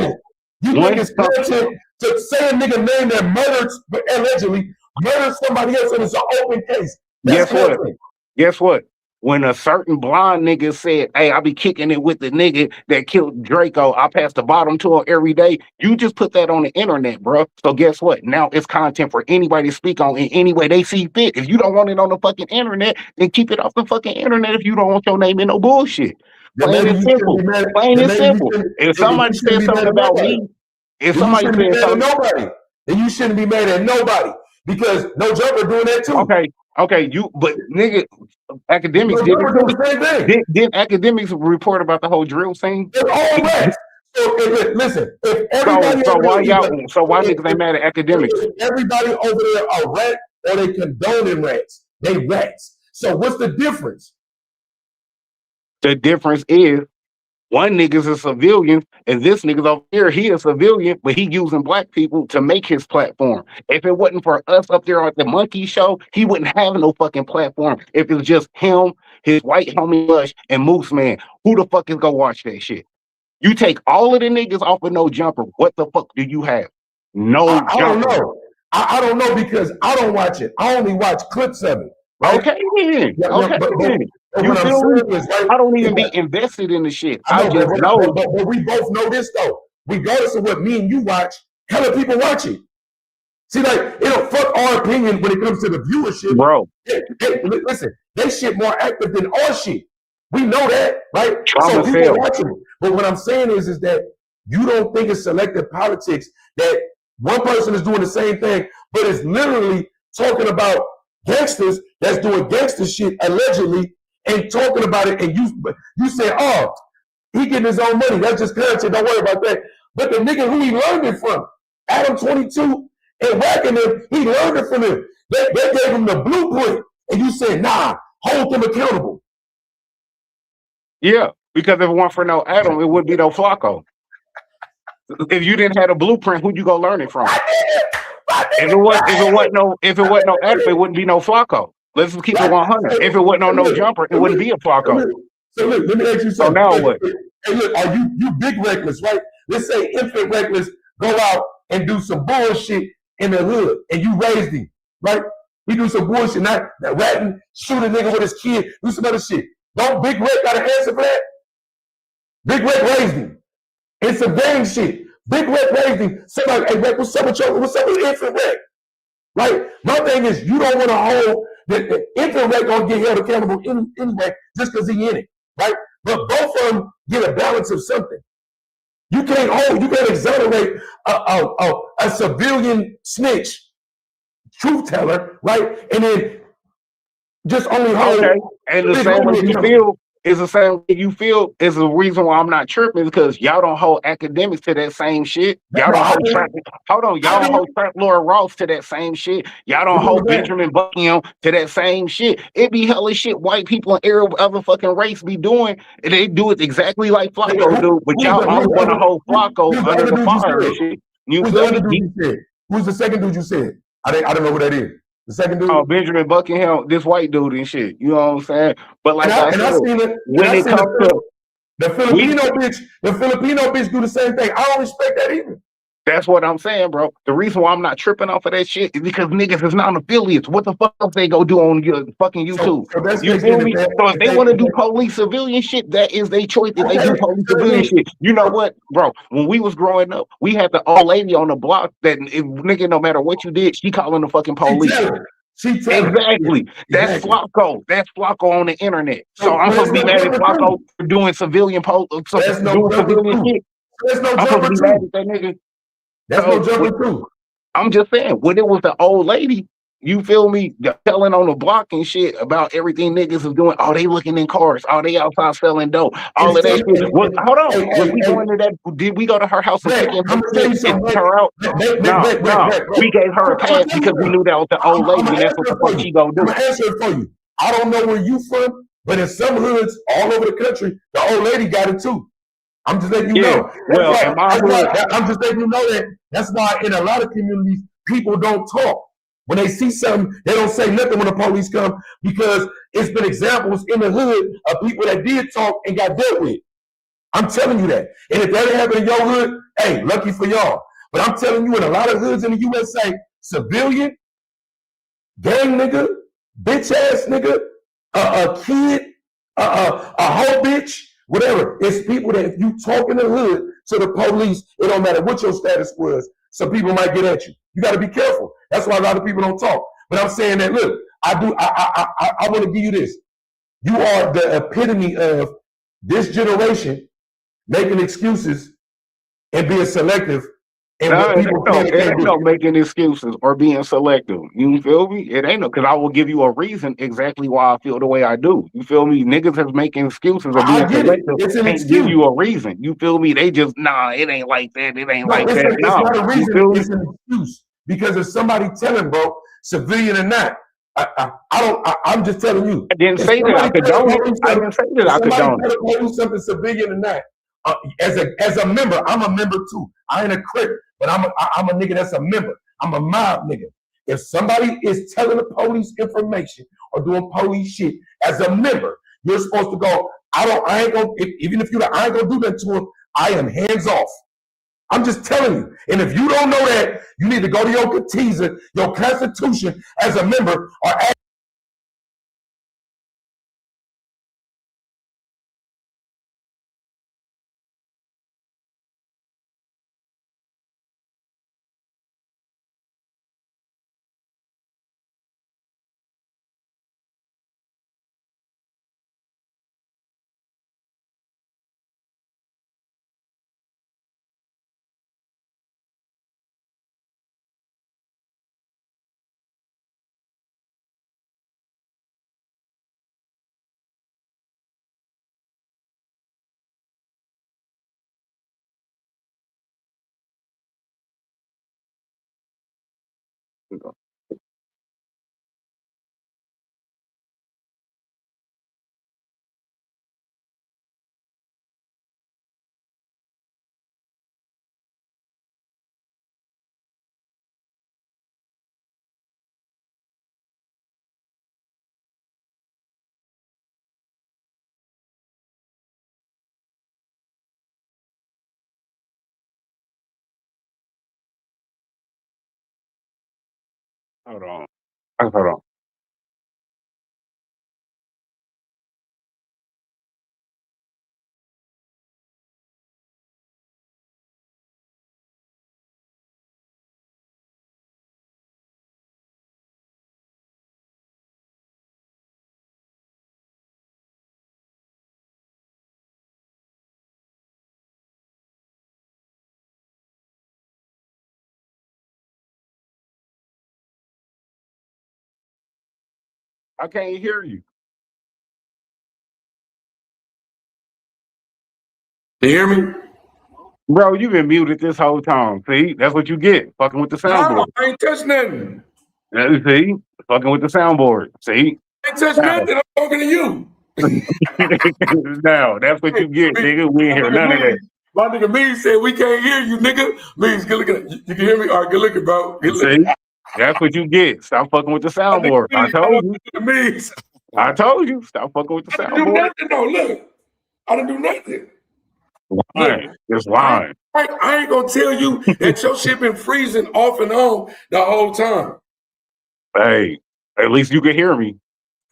you think it's content to say a nigga name that allegedly murdered somebody else and it's an open case? That's guess what? content. Guess what? When a certain blind nigga said, "Hey, I be kicking it with the nigga that killed Draco. I pass the bottom to him every day." You just put that on the internet, bro. So guess what? Now it's content for anybody to speak on in any way they see fit. If you don't want it on the fucking internet, then keep it off the fucking internet. If you don't want your name in no bullshit, plain and simple. Plain and simple. If somebody said something about me, if somebody said something, nobody, then you shouldn't be mad at nobody because No Jumper doing that too. Okay, but nigga, academics didn't academics report about the whole drill scene? It's all rats. So listen, if everybody why niggas ain't mad at academics? Everybody over there are rat or they condoning rats. They rats. So what's the difference? The difference is one nigga's a civilian, and this nigga's over here, he a civilian, but he using black people to make his platform. If it wasn't for us up there at the Monkey Show, he wouldn't have no fucking platform. If it was just him, his white homie Lush, and Moose Man, who the fuck is gonna watch that shit? You take all of the niggas off of No Jumper, what the fuck do you have? No Jumper. I don't know. I don't know because I don't watch it. I only watch clips of it. Right? Okay, then. You feel me? I don't even be invested in the shit. I just know. But we both know this though. Regardless of what me and you watch, hella people watch it. See, like, it don't fuck our opinion when it comes to the viewership. Bro. Hey, listen, they shit more active than our shit. We know that, right? So people watching it. But what I'm saying is that you don't think it's selective politics that one person is doing the same thing, but it's literally talking about gangsters that's doing gangster shit allegedly and talking about it, and you say, oh, he getting his own money. That's just content. Don't worry about that. But the nigga who he learned it from, Adam 22 and whacking him, he learned it from him. They gave him the blueprint, and you said, nah, hold them accountable. Yeah, because if it weren't for no Adam, it wouldn't be no Flacco. If you didn't have a blueprint, who'd you go learn it from? If it wasn't no Adam, it wouldn't be no Flacco. Let's just keep it 100. If it wasn't on No Jumper, it wouldn't be a Flacco. So look, let me ask you something. So now what? Hey, look, are you big reckless, right? Let's say infant reckless go out and do some bullshit in the hood, and you raised him, right? He do some bullshit, not ratting, shoot a nigga with his kid, do some other shit. Don't Big Rick got an answer for that? Big Rick raised him. It's some gang shit. Big Rick raised him. Somebody, hey Rick, what's up with infant Rick? Right? My thing is, you don't want to hold the infant Rick gonna get held accountable anyway, just because he in it, right? But both of them get a balance of something. You can't exonerate a civilian snitch, truth teller, right? And then just only hold. Okay. And the same way you feel is the same way you feel is the reason why I'm not tripping, because y'all don't hold academics to that same shit. Y'all don't hold y'all don't hold Trap Lord Ross to that same shit. Y'all don't hold Benjamin Buckingham to that same shit. It be hella shit white people and every other fucking race be doing, and they do it exactly like Flacco do, but y'all only want to hold Flacco under the fire and shit. You feel me? Who's the second dude you said? I don't know who that is. The second dude? Oh, Benjamin Buckingham, this white dude and shit. You know what I'm saying? But like I said, when it comes to the Filipino bitch do the same thing. I don't respect that either. That's what I'm saying, bro. The reason why I'm not tripping off of that shit is because niggas is non-affiliates. What the fuck else they go do on your fucking YouTube? So you feel me? So if they want to do police civilian shit, that is their choice. If they do police civilian shit, you know what, bro? When we was growing up, we had the old lady on the block that if nigga, no matter what you did, she calling the fucking police. Exactly. That's Flacco. That's Flacco on the internet. So I'm supposed to be mad at Flacco for doing civilian civilian shit. I'm supposed to be mad at that nigga. That's no jumping too. I'm just saying, when it was the old lady, you feel me, telling on the block and shit about everything niggas is doing. Oh, they looking in cars. Oh, they outside selling dope. All of that shit. Hold on. Was we going to that? Did we go to her house and pick her out? No. We gave her a pass because we knew that was the old lady, and that's what the fuck she gonna do. I'm gonna answer it for you. I don't know where you from, but in some hoods all over the country, the old lady got it too. I'm just letting you know. I'm just letting you know that that's why in a lot of communities, people don't talk. When they see something, they don't say nothing when the police come, because it's been examples in the hood of people that did talk and got dealt with. I'm telling you that. And if that happened in your hood, hey, lucky for y'all. But I'm telling you, in a lot of hoods in the USA, civilian, gang nigga, bitch ass nigga, a kid, a hoe bitch, whatever. It's people that if you talk in the hood to the police, it don't matter what your status was. Some people might get at you. You got to be careful. That's why a lot of people don't talk. But I'm saying that, look, I want to give you this. You are the epitome of this generation making excuses and being selective. And No, what people it ain't no making excuses or being selective. You feel me? It ain't no, because I will give you a reason exactly why I feel the way I do. You feel me? Niggas that's making excuses or being selective can't give you a reason. You feel me? They just, nah, it ain't like that. It ain't like that. It's not a reason. It's an excuse. Because if somebody telling, bro, civilian or not, I'm just telling you. I didn't say that I condone it. I didn't say that I condone it. Somebody something civilian or not. As a member, I'm a member too. I ain't a crip, but I'm a nigga that's a member. I'm a mob nigga. If somebody is telling the police information or doing police shit as a member, you're supposed to go. I ain't gonna. Even if I ain't gonna do that to him. I am hands off. I'm just telling you. And if you don't know that, you need to go to your Katiza, your Constitution as a member, or Hold on. Hold on. I can't hear you. you hear me? Bro, you've been muted this whole time. See? That's what you get. Fucking with the soundboard. I ain't touched nothing. See? Fucking with the soundboard. See? I ain't touched nothing. I'm talking to you. Now, that's what you get, nigga. We ain't hear none of that. My nigga Means said we can't hear you, nigga. Means, good looking. You can hear me? All right, good looking, bro. Good See? That's what you get. Stop fucking with the soundboard. I told you. I told you. Stop fucking with the soundboard. I didn't do nothing, though. Look. I didn't do nothing. Lying. Just lying. I ain't gonna tell you that your shit been freezing off and on the whole time. Hey, at least you can hear me.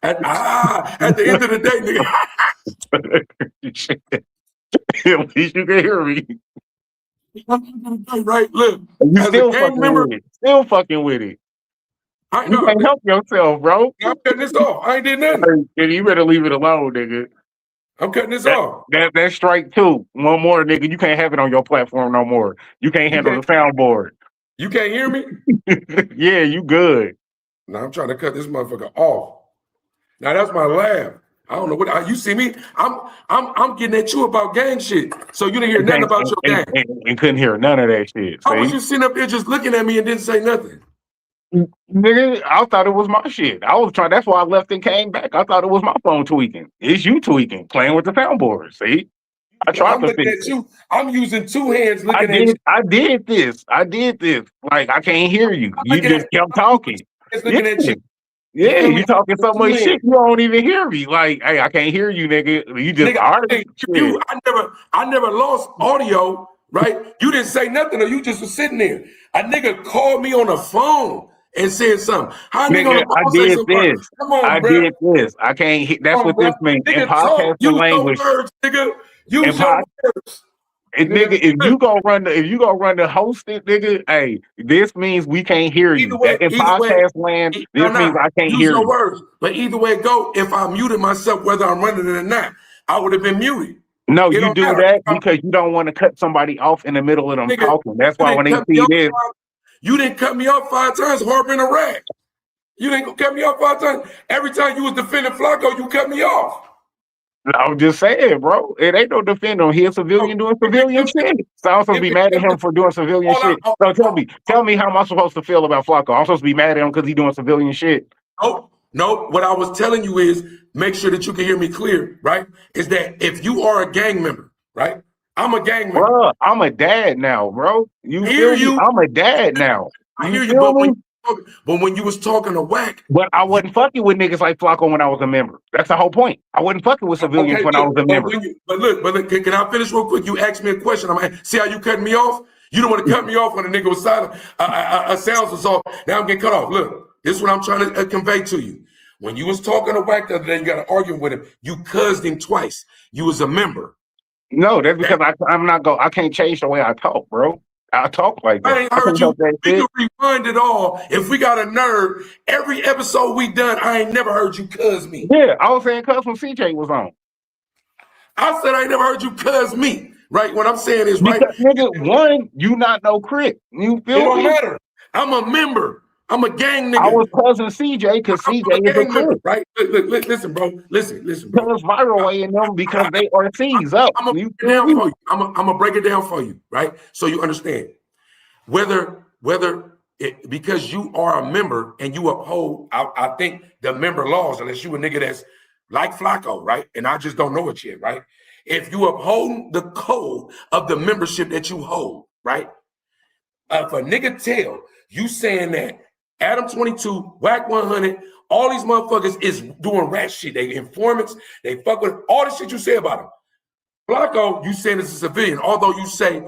At the end of the day, nigga. At least you can hear me. Right, look. You still fucking with it. Still fucking with it. You can't help yourself, bro. I'm cutting this off. I ain't did nothing. Hey, you better leave it alone, nigga. I'm cutting this off. That's strike two. One more, nigga. You can't have it on your platform no more. You can't handle the soundboard. You can't hear me? Yeah, you good. Now I'm trying to cut this motherfucker off. Now that's my laugh. I don't know what you see me. I'm getting at you about gang shit. So you didn't hear nothing about your gang. And couldn't hear none of that shit. How was you sitting up there just looking at me and didn't say nothing? Nigga, I thought it was my shit. I was trying. That's why I left and came back. I thought it was my phone tweaking. It's you tweaking, playing with the soundboard. See, I tried to fix it. I'm using two hands looking at you. I did this. Like I can't hear you. You just kept talking. Looking at you. You Yeah, feel me? you talking so much shit, you don't even hear me. Like, hey, I can't hear you, nigga. You just Nigga, already shit. I never lost audio, right? You didn't say nothing, or you just was sitting there. A nigga called me on the phone and said something. How a nigga on Nigga, the I phone say did something? this. Come on, I bro. did this. I can't that's Come on, what bro. this means. In Nigga, talk. podcasting Use your language, words, nigga. in Use your pod words. nigga, if you gonna run the host it, nigga, hey, this means we can't hear you. That in Either way, podcast land, no, this means I can't use hear your you. words. But either way it go, if I muted myself, whether I'm running it or not, I would have been muted. No, It you don't do matter. that because you don't want to cut somebody off in the middle of them Nigga, talking. That's you why when didn't they cut me see off. this, You didn't cut me off 5 times, harping a rat. You didn't cut me off 5 times. Every time you was defending Flacco, you cut me off. I'm just saying, bro. It ain't no defender. He a civilian doing civilian shit. So I'm supposed to be mad at him for doing civilian shit. So tell me how am I supposed to feel about Flacco? I'm supposed to be mad at him because he doing civilian shit. No. What I was telling you is make sure that you can hear me clear, right? Is that if you are a gang member, right? I'm a gang member. Bro, I'm a dad now, bro. You Hear feel me? you. I'm a dad now. I You hear you, feel me? but when you was talking to Whack, But I wasn't fucking with niggas like Flacco when I was a member. That's the whole point. I wasn't fucking with civilians okay, when I was a member. but look, can I finish real quick? You asked me a question. See how you cutting me off? You don't want to cut me off when a nigga was silent. Sounds was off. Now I'm getting cut off. Look, this is what I'm trying to convey to you. When you was talking to Whack the other day, you got to argue with him. You cussed him twice. You was a member. No, that's because I can't change the way I talk, bro. I talk like that. I ain't heard you. We can rewind it all. If we got a nerd, every episode we done, I ain't never heard you cuz me. Yeah, I was saying cuz when CJ was on. I said I ain't never heard you cuz me. Right? What I'm saying is right. Because nigga, one, you not no crit. You feel me? It don't matter. I'm a member. I'm a gang nigga. I was cousin CJ because CJ is a member, right? Look, listen, bro. Listen, bro. Because viral way in them because they are C's up. I'm gonna break it down for you, right? So you understand. Because you are a member and you uphold, I think the member laws, unless you a nigga that's like Flacco, right? And I just don't know it yet, right? If you uphold the code of the membership that you hold, right? If a nigga tell you saying that Adam 22, Whack 100, all these motherfuckers is doing rat shit. They informants, they fuck with all the shit you say about him. Flacco, you saying it's a civilian, although you say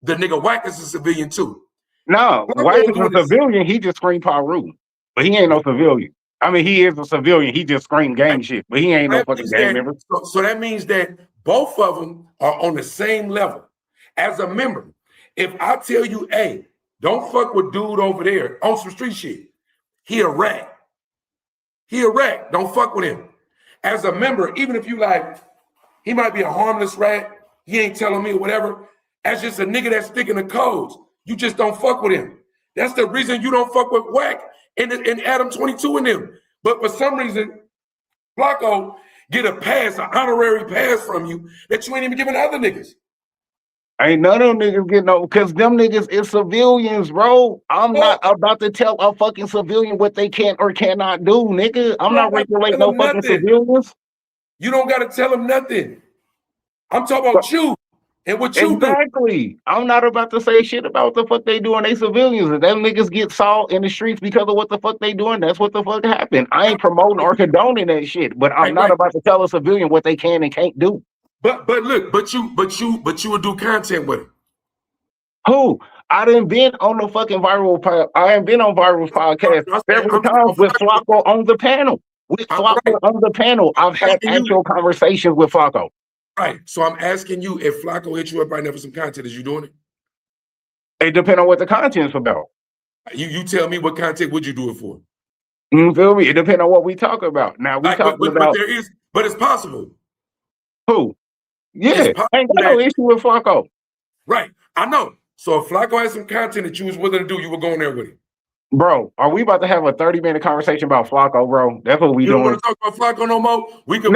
the nigga Whack is a civilian too. No, Whack is a civilian. He just screamed Paru, but he ain't no civilian. I mean, he is a civilian. He just screamed gang shit, but he ain't no fucking gang member. So that means that both of them are on the same level. As a member, if I tell you, hey, don't fuck with dude over there on some street shit, he a rat. He a rat. Don't fuck with him. As a member, even if you like, he might be a harmless rat. He ain't telling me or whatever. As just a nigga that's sticking the codes, you just don't fuck with him. That's the reason you don't fuck with Whack and Adam 22 and them. But for some reason, Flacco get a pass, an honorary pass from you that you ain't even giving other niggas. Ain't none of them niggas getting no, because them niggas is civilians, bro. I'm not about to tell a fucking civilian what they can or cannot do, nigga. I'm not regulating no fucking civilians. You don't got to tell them nothing. I'm talking about you and what you do. Exactly. I'm not about to say shit about what the fuck they doing. They civilians. If them niggas get salt in the streets because of what the fuck they doing, that's what the fuck happened. I ain't promoting or condoning that shit, but I'm not about to tell a civilian what they can and can't do. But you would do content with it. Who? I done been on the fucking I ain't been on Viral's podcast several times with Flacco on the panel. With Flacco on the panel, I've had actual conversations with Flacco. Right. So I'm asking you, if Flacco hit you up right now for some content, is you doing it? It depends on what the content's about. You tell me what content would you do it for? You feel me? It depends on what we talk about. Now we talking about, but it's possible. Who? Yeah, ain't got no issue with Flacco. Right. I know. So if Flacco has some content that you was willing to do, you were going there with him. Bro, are we about to have a 30-minute conversation about Flacco, bro? That's what we doing. You don't want to talk about Flacco no more? We can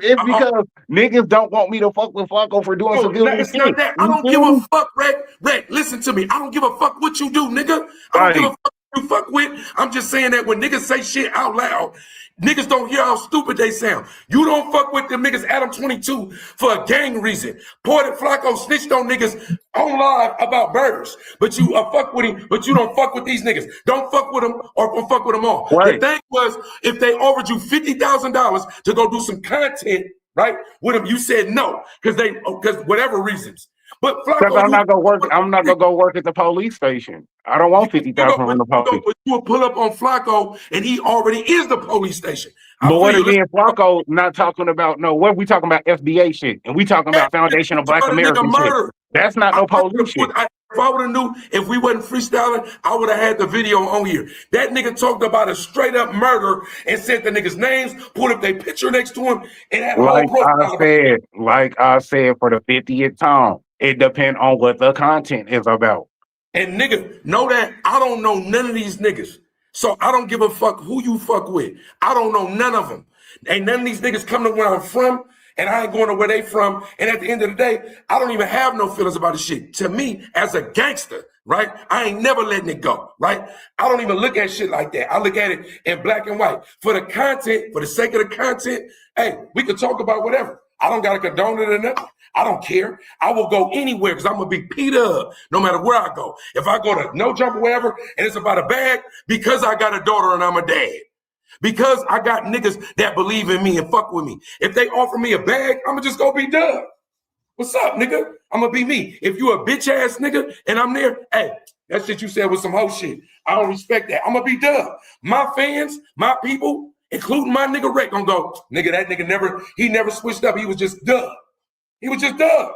it's because niggas don't want me to fuck with Flacco for doing civilian shit. I don't give a fuck, Red. Listen to me. I don't give a fuck what you do, nigga. I don't give a fuck you fuck with. I'm just saying that when niggas say shit out loud, niggas don't hear how stupid they sound. You don't fuck with them niggas Adam 22 for a gang reason. Porter Flacco snitched on niggas on live about murders. But you fuck with him, but you don't fuck with these niggas. Don't fuck with them or fuck with them all. Right. The thing was, if they offered you $50,000 to go do some content, right, with them, you said no, because whatever reasons. But Because Flacco, I'm not gonna work. I'm not gonna go work at the police station. I don't want 50,000 from the police. But you will pull up on Flacco, and he already is the police station. But what again, Flacco not talking about no. What we talking about FBA shit, and we talking about Foundation of Black American shit. That's not no police shit. If I would have knew, if we wasn't freestyling, I would have had the video on here. That nigga talked about a straight up murder and said the niggas' names, put up their picture next to him, and had a whole profile. Like I said for the 50th time, it depends on what the content is about. And nigga, know that I don't know none of these niggas. So I don't give a fuck who you fuck with. I don't know none of them. Ain't none of these niggas come to where I'm from, and I ain't going to where they from. And at the end of the day, I don't even have no feelings about this shit. To me, as a gangster, right, I ain't never letting it go, right? I don't even look at shit like that. I look at it in black and white. For the content, for the sake of the content, hey, we can talk about whatever. I don't got to condone it or nothing. I don't care. I will go anywhere because I'm going to be Peter up no matter where I go. If I go to No Jump or wherever and it's about a bag, because I got a daughter and I'm a dad. Because I got niggas that believe in me and fuck with me. If they offer me a bag, I'm going to just go be Doug. What's up, nigga? I'm going to be me. If you a bitch ass nigga and I'm there, hey, that shit you said was some hoe shit. I don't respect that. I'm going to be Doug. My fans, my people, including my nigga Rick, gonna go, nigga, that nigga never switched up. He was just Doug. He was just Doug.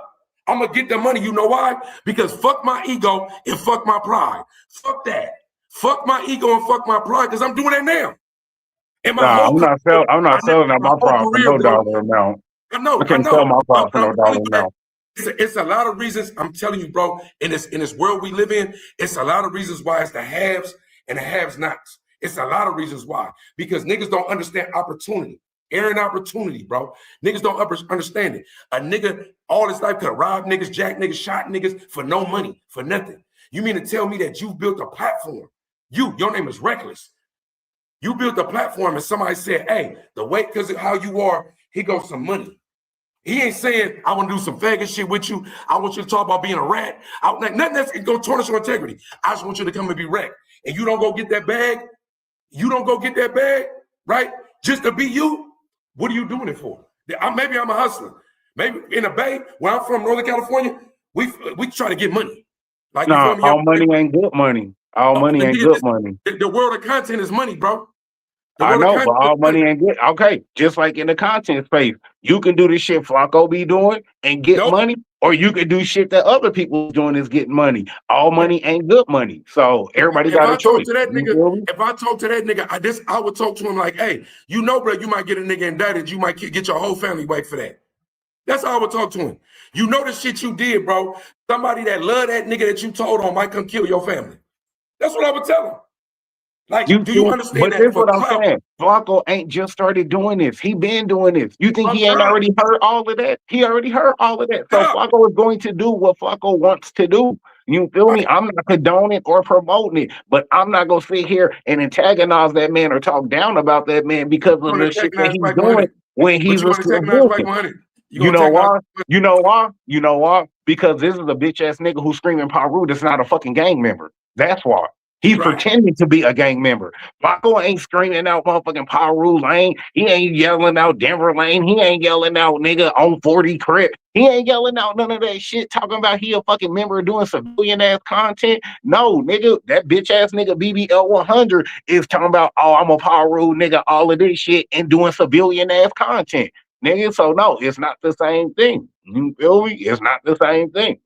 I'm gonna get the money. You know why? Because fuck my ego and fuck my pride. fuck that. Fuck my ego and fuck my pride, because I'm doing that now. And my I'm not selling out my pride for no dollar amount. I can't sell my pride for no dollar amount. It's a lot of reasons. I'm telling you, bro. In this world we live in, it's a lot of reasons why it's the haves and the have-nots. It's a lot of reasons why. Because niggas don't understand opportunity. Airing opportunity, bro. Niggas don't understand it. A nigga all his life could have robbed niggas, jacked niggas, shot niggas for no money, for nothing. You mean to tell me that you've built a platform? Your name is Reckless. You built a platform and somebody said, hey, the way, because of how you are, he goes some money. He ain't saying, I want to do some faggot shit with you. I want you to talk about being a rat. Nothing that's going to tarnish your integrity. I just want you to come and be wrecked. And you don't go get that bag. You don't go get that bag, right? Just to be you. What are you doing it for? Maybe I'm a hustler. Maybe in the Bay, where I'm from, Northern California, we try to get money. Like, no, all money ain't good money. All money ain't good money. The world of content is money, bro. I know, but all money ain't good. Okay, just like in the content space, you can do the shit Flacco be doing and get money, or you can do shit that other people doing is getting money. All money ain't good money. So everybody got a choice. If I talk to that nigga, I would talk to him like, hey, you know, bro, you might get a nigga indicted. You might get your whole family white for that. That's how I would talk to him. You know the shit you did, bro. Somebody that love that nigga that you told on might come kill your family. That's what I would tell him. Like, do you understand but that? That's what I'm saying. Flacco ain't just started doing this. He been doing this. You think he ain't already heard all of that? He already heard all of that. So Flacco is going to do what Flacco wants to do. You feel me? I'm not condoning or promoting it, but I'm not going to sit here and antagonize that man or talk down about that man because of the shit that he's doing when he's a civilian. You know why? You know why? You know why? Because this is a bitch ass nigga who's screaming Paru that's not a fucking gang member. That's why. He's pretending to be a gang member. Flacco ain't screaming out motherfucking Paru Lane. He ain't yelling out Denver Lane. He ain't yelling out nigga on 40 Crip. He ain't yelling out none of that shit talking about he a fucking member doing civilian ass content. No, nigga, that bitch ass nigga BBL 100 is talking about, oh, I'm a Paru nigga, all of this shit and doing civilian ass content. Nigga, so no, it's not the same thing. You feel me? It's not the same thing.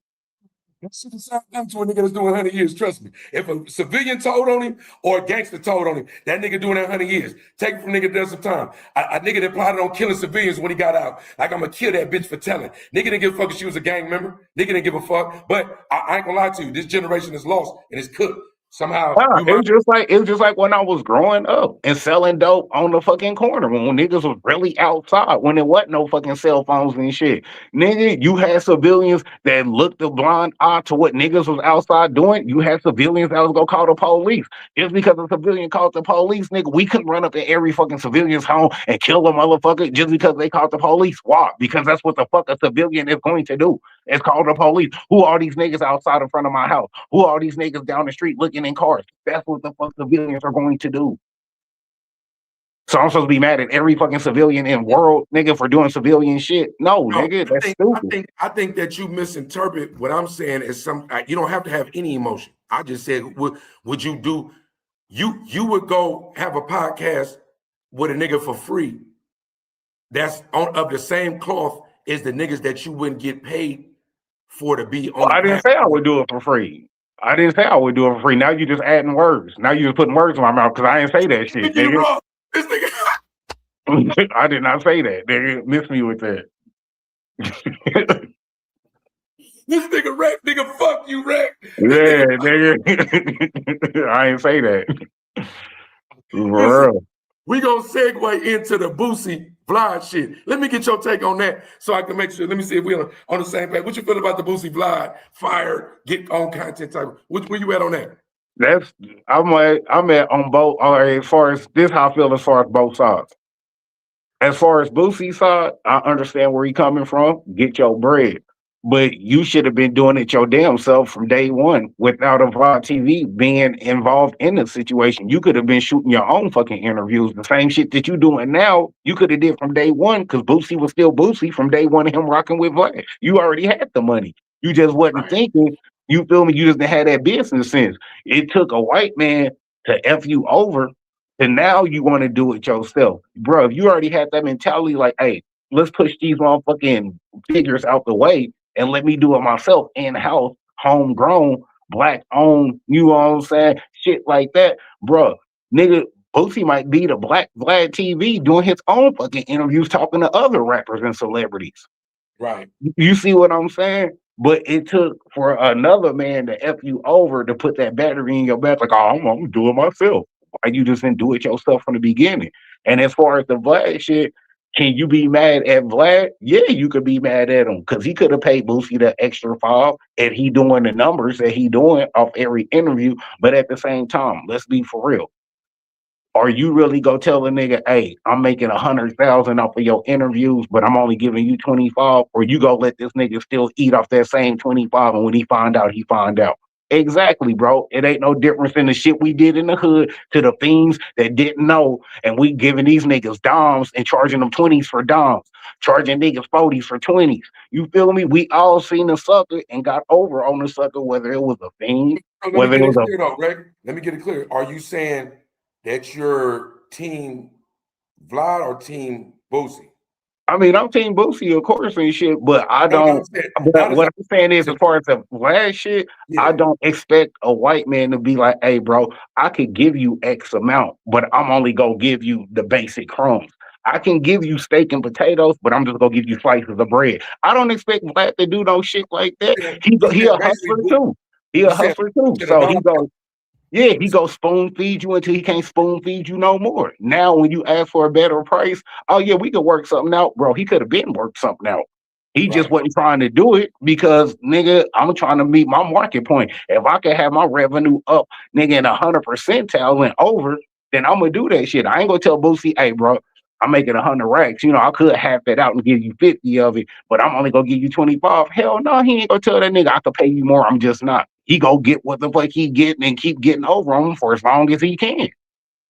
That's the same thing to a nigga that's doing 100 years, trust me. If a civilian told on him or a gangster told on him, that nigga doing that 100 years. Take it from nigga that does some time. A nigga that plotted on killing civilians when he got out. Like, I'm gonna kill that bitch for telling. Nigga didn't give a fuck if she was a gang member. Nigga didn't give a fuck. But I ain't gonna lie to you, this generation is lost and it's cooked. Somehow Nah, you might. it was just like when I was growing up and selling dope on the fucking corner when niggas was really outside when there wasn't no fucking cell phones and shit. Nigga, you had civilians that looked the blind eye to what niggas was outside doing. You had civilians that was gonna call the police. Just because a civilian called the police, nigga, we couldn't run up in every fucking civilian's home and kill a motherfucker just because they called the police. Why? Because that's what the fuck a civilian is going to do. It's called the police. Who are these niggas outside in front of my house? Who are these niggas down the street looking in cars? That's what the fuck civilians are going to do. So I'm supposed to be mad at every fucking civilian in world, nigga, for doing civilian shit? No, No, nigga, that's stupid. I think that you misinterpret what I'm saying is you don't have to have any emotion. I just said, would you do? You would go have a podcast with a nigga for free. That's of the same cloth as the niggas that you wouldn't get paid for to be on. Well, I didn't say I would do it for free. I didn't say I would do it for free. Now you just adding words. Now you just putting words in my mouth because I didn't say that shit, nigga. This nigga. I did not say that, nigga. Miss me with that. This nigga Rack, nigga, fuck you, Rack. Yeah, nigga. I ain't say that. For real. We gonna segue into the Boosie Vlad shit. Let me get your take on that so I can make sure. Let me see if we're on the same page. What you feel about the Boosie Vlad fired, get on content type? Where you at on that? I'm at on both. As far as this, how I feel as far as both sides. As far as Boosie's side, I understand where he coming from. Get your bread. But you should have been doing it your damn self from day one without a Vlad TV being involved in the situation. You could have been shooting your own fucking interviews. The same shit that you doing now, you could have did from day one because Boosie was still Boosie from day one of him rocking with Vlad. You already had the money. You just wasn't thinking, you feel me? You just didn't have that business sense. It took a white man to F you over, and now you want to do it yourself. Bro, if you already had that mentality like, hey, let's push these motherfucking figures out the way and let me do it myself in-house, homegrown, black-owned, you know what I'm saying? Shit like that. Bro, nigga, Boosie might be the Black Vlad TV doing his own fucking interviews talking to other rappers and celebrities. Right. You see what I'm saying? But it took for another man to F you over to put that battery in your back, like, oh, I'm gonna do it myself. Why you just didn't do it yourself from the beginning? And as far as the Vlad shit, can you be mad at Vlad? Yeah, you could be mad at him because he could have paid Boosie the extra $5 and he doing the numbers that he doing off every interview. But at the same time, let's be for real. Are you really go tell a nigga, hey, I'm making 100,000 off of your interviews, but I'm only giving you 25? Or you go let this nigga still eat off that same 25, and when he find out, he find out. Exactly, bro. It ain't no difference in the shit we did in the hood to the fiends that didn't know, and we giving these niggas doms and charging them 20s for doms, charging niggas 40s for 20s. You feel me? We all seen the sucker and got over on the sucker, whether it was a fiend, whether it was Let me get it clear. Are you saying that you're team Vlad or team Boosie? I mean, I'm team Boosie, of course, and shit, but I don't. But what I'm saying is, as far as the Vlad shit, I don't expect a white man to be like, hey, bro, I could give you X amount, but I'm only going to give you the basic crumbs. I can give you steak and potatoes, but I'm just going to give you slices of bread. I don't expect Vlad to do no shit like that. He a hustler, too. He a hustler, too. So he goes. Yeah, he go spoon feed you until he can't spoon feed you no more. Now, when you ask for a better price, oh yeah, we could work something out, bro. He could have been worked something out. He just wasn't trying to do it because, nigga, I'm trying to meet my market point. If I could have my revenue up, nigga, in 100 percentile and over, then I'm gonna do that shit. I ain't gonna tell Boosie, hey, bro, I'm making 100 racks. You know, I could half that out and give you 50 of it, but I'm only gonna give you 25. Hell no, he ain't gonna tell that nigga I could pay you more. I'm just not. He go get what the fuck he getting and keep getting over on him for as long as he can.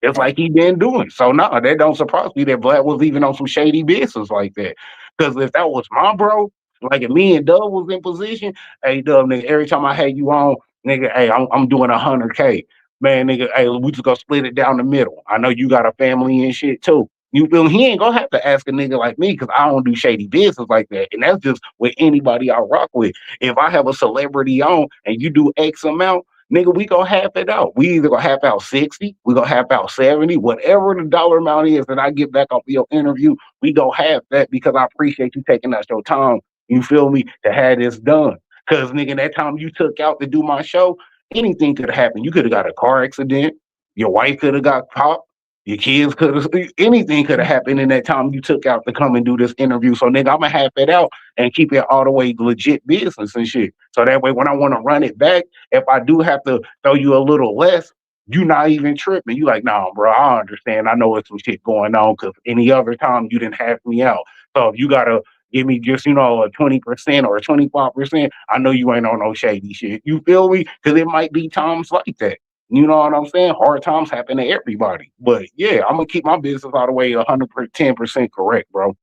It's like he been doing. So no, that don't surprise me that Vlad was even on some shady business like that. Because if that was my bro, like if me and Dub was in position, hey Dub, nigga, every time I had you on, nigga, hey, I'm doing 100K. Man, nigga, hey, we just gonna split it down the middle. I know you got a family and shit too. You feel he ain't gonna have to ask a nigga like me because I don't do shady business like that. And that's just with anybody I rock with. If I have a celebrity on and you do X amount, nigga, we gonna half it out. We either gonna half out 60, we gonna half out 70, whatever the dollar amount is that I get back off of your interview, we go half that because I appreciate you taking out your time, you feel me, to have this done. Cause nigga, that time you took out to do my show, anything could have happened. You could have got a car accident. Your wife could have got popped. Your kids could have, anything could have happened in that time you took out to come and do this interview. So, nigga, I'm going to have it out and keep it all the way legit business and shit. So that way, when I want to run it back, if I do have to throw you a little less, you not even tripping. You like, nah, bro, I understand. I know it's some shit going on because any other time you didn't have me out. So if you got to give me just, a 20% or a 25%, I know you ain't on no shady shit. You feel me? Because it might be times like that. You know what I'm saying? Hard times happen to everybody. But yeah, I'm gonna keep my business all the way 110% correct, bro.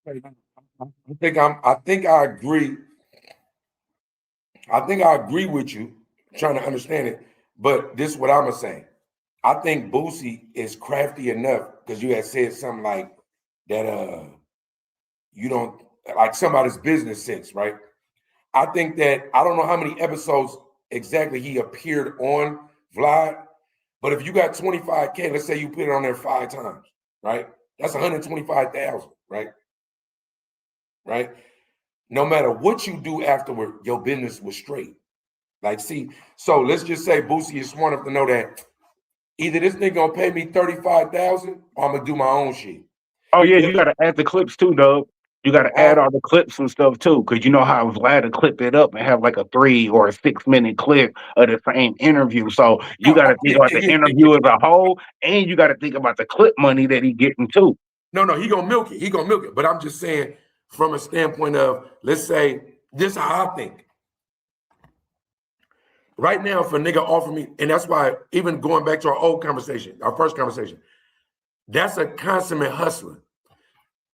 I think I agree. I think I agree with you, trying to understand it. But this is what I'm gonna say. I think Boosie is crafty enough because you had said something like that. You don't like somebody's business sense, right? I think that I don't know how many episodes exactly he appeared on Vlad, but if you got 25K, let's say you put it on there 5 times, right? That's 125,000, right? Right? No matter what you do afterward, your business was straight. Like, see, so let's just say Boosie is smart enough to know that either this nigga gonna pay me 35,000 or I'm gonna do my own shit. Oh yeah, you gotta add the clips too, dog. You gotta add all the clips and stuff too, because you know how I was glad to clip it up and have like a 3 or a 6 minute clip of the same interview. So you gotta think about the interview as a whole, and you gotta think about the clip money that he getting too. No, he gonna milk it. He gonna milk it. But I'm just saying, from a standpoint of, let's say, this is how I think. Right now, if a nigga offer me, and that's why, even going back to our old conversation, our first conversation, that's a consummate hustler.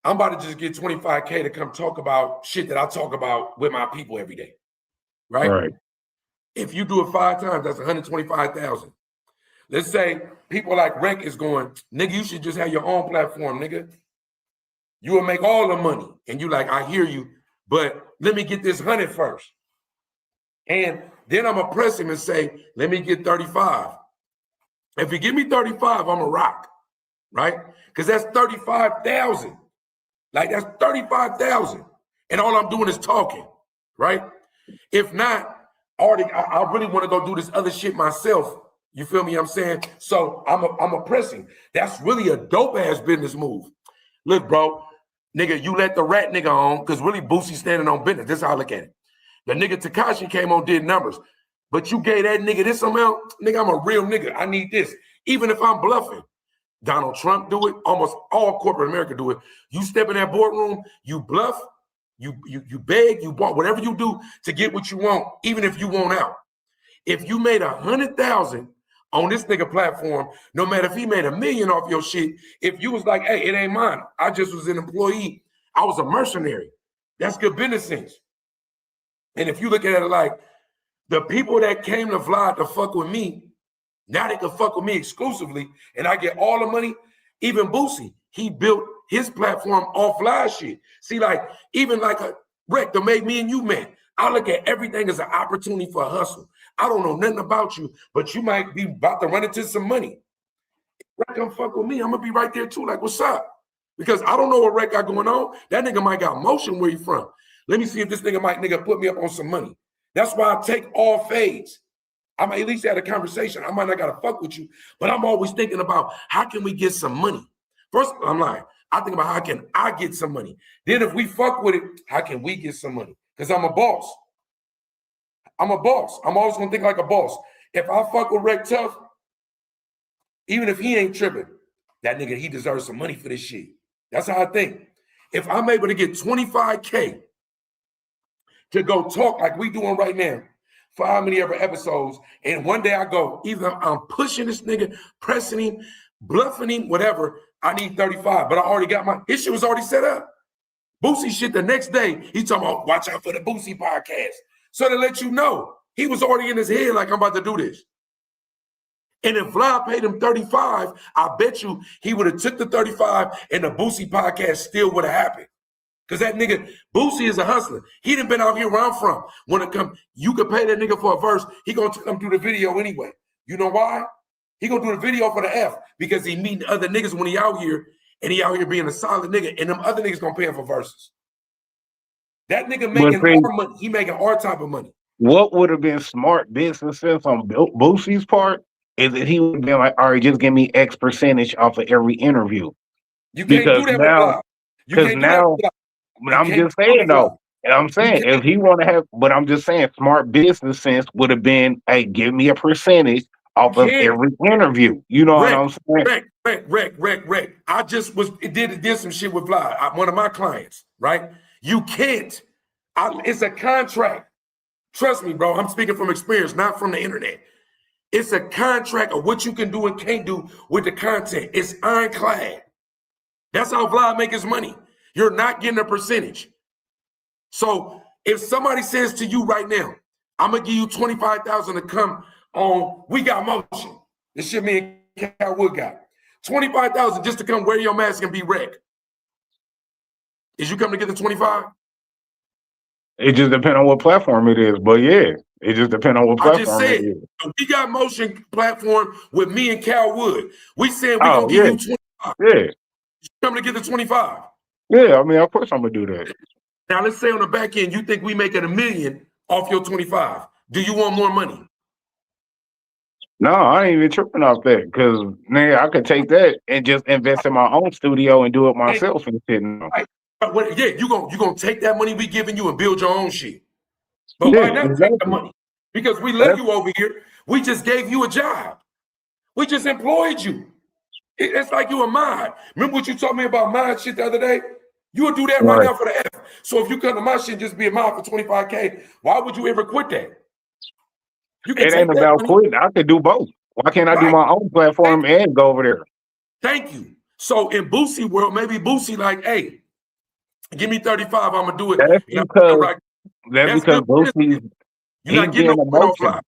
I'm about to just get 25K to come talk about shit that I talk about with my people every day, right? Right. If you do it 5 times, that's 125,000. Let's say people like Rec is going, nigga, you should just have your own platform, nigga. You will make all the money. And you like, I hear you, but let me get this 100 first. And then I'm gonna press him and say, let me get 35. If you give me 35, I'm a rock, right? Because that's 35,000. Like, that's 35,000. And all I'm doing is talking, right? If not, I really want to go do this other shit myself. You feel me? I'm saying? So I'm a pressing. That's really a dope ass business move. Look, bro, nigga, you let the rat nigga on, because really Boosie standing on business. This is how I look at it. The nigga Tekashi came on, did numbers. But you gave that nigga this amount, nigga, I'm a real nigga. I need this. Even if I'm bluffing. Donald Trump do it. Almost all corporate America do it. You step in that boardroom, you bluff, you beg, you want whatever you do to get what you want, even if you want out. If you made 100,000 on this nigga platform, no matter if he made $1 million off your shit, if you was like, hey, it ain't mine. I just was an employee. I was a mercenary. That's good business sense. And if you look at it like the people that came to Vlad to fuck with me, now they can fuck with me exclusively, and I get all the money. Even Boosie, he built his platform off live shit. See, like, even like a Rec that made me and you met, I look at everything as an opportunity for a hustle. I don't know nothing about you, but you might be about to run into some money. Rec come fuck with me, I'm gonna be right there too, like, what's up? Because I don't know what Rec got going on. That nigga might got motion where he from. Let me see if this nigga might put me up on some money. That's why I take all fades. I might at least have a conversation. I might not gotta fuck with you, but I'm always thinking about how can we get some money? First, I'm lying. I think about how can I get some money? Then if we fuck with it, how can we get some money? Because I'm a boss. I'm a boss. I'm always gonna think like a boss. If I fuck with Rec Tough, even if he ain't tripping, that nigga, he deserves some money for this shit. That's how I think. If I'm able to get 25K to go talk like we doing right now, for how many ever episodes, and one day I go, either I'm pushing this nigga, pressing him, bluffing him, whatever, I need 35, but I already got his shit was already set up. Boosie shit the next day, he talking about, watch out for the Boosie podcast. So to let you know, he was already in his head like, I'm about to do this. And if Vlad paid him 35, I bet you he would have took the 35 and the Boosie podcast still would have happened. Because that nigga, Boosie is a hustler. He done been out here where I'm from. When it come, you could pay that nigga for a verse, he gonna come do the video anyway. You know why? He gonna do the video for the F, because he meeting other niggas when he out here, and he out here being a solid nigga, and them other niggas gonna pay him for verses. That nigga making our money. He making our type of money. what would have been smart business sense on Boosie's part is that he would have been like, all right, just give me X percentage off of every interview. You can't Because do that with now, Vlad. You because can't do that now, with Vlad. but You I'm can't just do that saying with Vlad. though, and I'm saying if he want to have, but I'm just saying smart business sense would have been, hey, give me a percentage off of Can't. every interview. You know what Rec, I'm saying? rec. I just did some shit with Vlad, one of my clients, right? You can't. It's a contract. Trust me, bro. I'm speaking from experience, not from the internet. It's a contract of what you can do and can't do with the content. It's ironclad. That's how Vlad make his money. You're not getting a percentage. So if somebody says to you right now, I'm gonna give you 25,000 to come on We Got Motion. This shit me and Cal Wood got. 25,000 just to come wear your mask and be wrecked. Is you coming to get the 25? It just depends on what platform it is, but yeah, it just depends on what I just platform it said, is. We Got Motion platform with me and Cal Wood. We said we Oh gonna give yeah, you 25. yeah, You coming to get the 25? yeah. I mean, of course I'm gonna do that. Now let's say on the back end, you think we making $1 million off your 25. Do you want more money? No, I ain't even tripping off that because nigga, I could take that and just invest in my own studio and do it myself and shit. Now. Right. But yeah, you gonna take that money we giving you and build your own shit. But Yeah, why not take the exactly. money? Because we let you over here. We just gave you a job. We just employed you. It's like you a mod. Remember what you told me about mod shit the other day? You would do that right Right. now for the F. So if you come to my shit and just be a mod for 25K, why would you ever quit that? You can It take ain't that about money. quitting. I could do both. Why can't I do Right. my own platform and go over there? Thank you. So in Boosie world, maybe Boosie like, hey, give me 35, I'm gonna do it. That's Yeah, because that's good business. You're he's not getting being no point on Fly. emotional.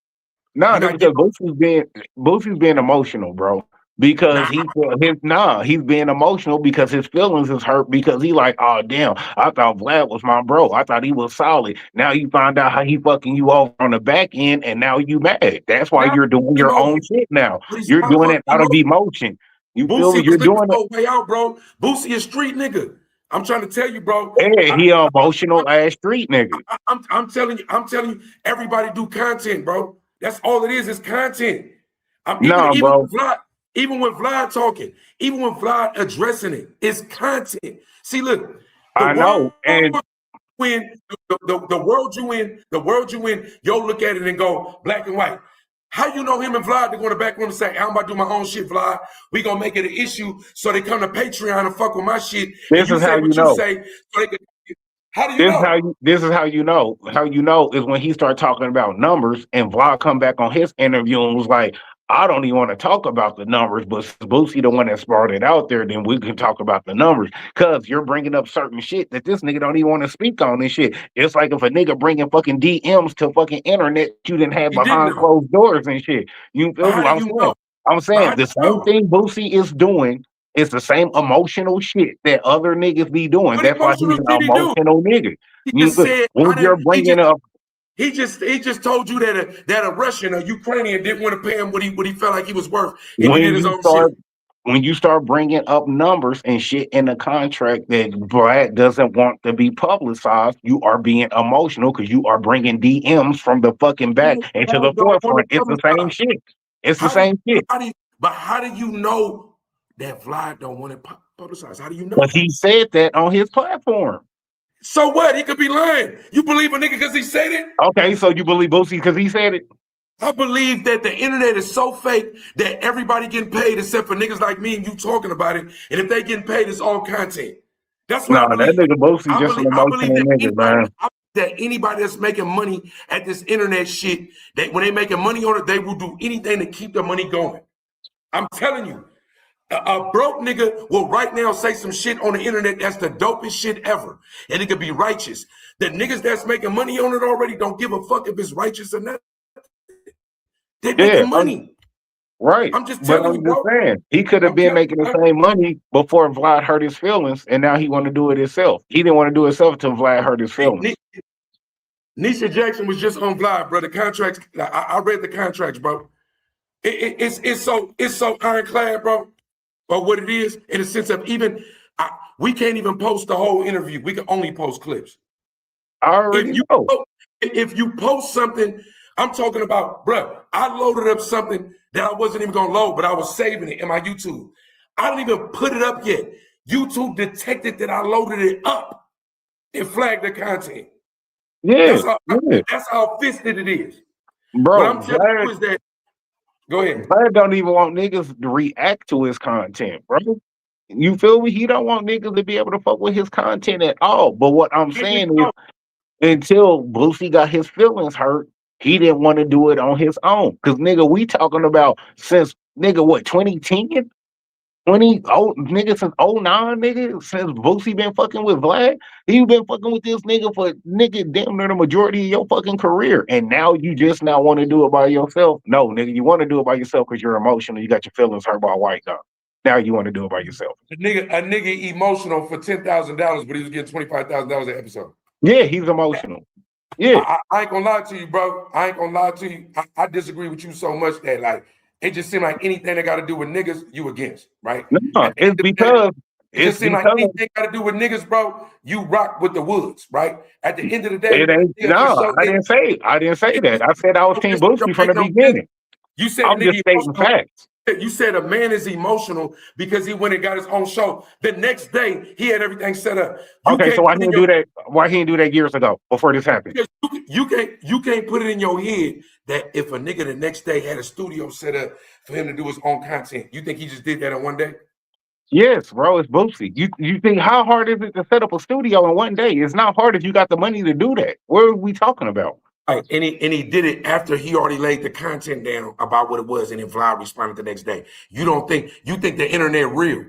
No, You're that's not because getting Boosie's being emotional, bro. Because he's being emotional because his feelings is hurt because he like, oh damn, I thought Vlad was my bro. I thought he was solid. Now you find out how he fucking you over on the back end, and now you mad. That's why you're doing your own shit now. You're doing it out of emotion. You feel me? Boosie You're was looking doing it. for a way out, bro. Boosie is street nigga. I'm trying to tell you, bro. Yeah, he an emotional ass street nigga. I'm telling you, everybody do content, bro. That's all it is content. No, bro. Even when Vlad talking, even when Vlad addressing it, it's content. See, look, the I know. And when the world you in, you'll look at it and go black and white. How you know him and Vlad to go in the back room and say, I'm about to do my own shit, Vlad. We gonna make it an issue so they come to Patreon and fuck with my shit. this is how you know. So they can, how do you know? This is how you know. How you know is when he started talking about numbers and Vlad come back on his interview and was like, I don't even want to talk about the numbers, but since Boosie the one that started out there, then we can talk about the numbers. Cause you're bringing up certain shit that this nigga don't even want to speak on and shit. It's like if a nigga bringing fucking DMs to fucking internet you didn't have behind closed doors and shit. You feel me? I'm saying the same thing Boosie is doing. It's the same emotional shit that other niggas be doing. That's why he's an emotional nigga. He just said, when you're bringing up, he just told you that a Russian or Ukrainian didn't want to pay him what he felt like he was worth, and he did his own shit. When you start bringing up numbers and shit in the contract that Brad doesn't want to be publicized, you are being emotional because you are bringing DMs from the fucking back into the forefront. It's the same shit. It's the same shit. But how do you know that Vlad don't want it publicized? How do you know? But he said that on his platform. So what? He could be lying. You believe a nigga because he said it? Okay, so you believe Boosie because he said it? I believe that the internet is so fake that everybody getting paid except for niggas like me and you talking about it. And if they getting paid, it's all content. That's what I believe. That nigga Boosie just an emotional nigga, man. That anybody that's making money at this internet shit, that when they making money on it, they will do anything to keep the money going. I'm telling you, a broke nigga will right now say some shit on the internet that's the dopest shit ever. And it could be righteous. The niggas that's making money on it already don't give a fuck if it's righteous or not. They making money. Right. I'm just telling you, bro. Saying, he could have been making the same money before Vlad hurt his feelings, and now he want to do it himself. He didn't want to do it himself until Vlad hurt his feelings. Nisha Jackson was just on Vlad, bro. The contracts, I read the contracts, bro. It's so ironclad, bro. But what it is, in the sense of we can't even post the whole interview. We can only post clips. I already know. If you post something, I'm talking about, bro, I loaded up something that I wasn't even gonna load, but I was saving it in my YouTube. I didn't even put it up yet. YouTube detected that I loaded it up and flagged the content. Yeah, That's how fisted it is. bro. What I'm telling you is that, go ahead. Vlad don't even want niggas to react to his content, bro. You feel me? He don't want niggas to be able to fuck with his content at all. But what I'm saying is, until Boosie got his feelings hurt, he didn't want to do it on his own. Cause nigga, we talking about since nigga what 2010? 20 nigga since 09, nigga, since Boosie been fucking with Vlad, he been fucking with this nigga for nigga damn near the majority of your fucking career. And now you just now want to do it by yourself. No, nigga, you want to do it by yourself because you're emotional. You got your feelings hurt by a white guy. Now you want to do it by yourself. A nigga emotional for $10,000, but he was getting $25,000 an episode. Yeah, he's emotional. Yeah. I ain't gonna lie to you, bro. I ain't gonna lie to you. I disagree with you so much that like it just seems like anything that got to do with niggas, you against, right? No, it's because it just seems like anything got to do with niggas, bro. You rock with the Woods, right? At the end of the day, it ain't. No, I didn't say that. I said I was Team Boosie from the beginning. You said I'm just stating facts. You said a man is emotional because he went and got his own show. The next day, he had everything set up. Okay, so why he didn't do that? Why he didn't do that years ago before this happened? You can't put it in your head that if a nigga the next day had a studio set up for him to do his own content, you think he just did that in one day? Yes, bro, it's Boosie. You think how hard is it to set up a studio in one day? It's not hard if you got the money to do that. What are we talking about? Right. And he did it after he already laid the content down about what it was, and then Vlad responded the next day. You think the internet real?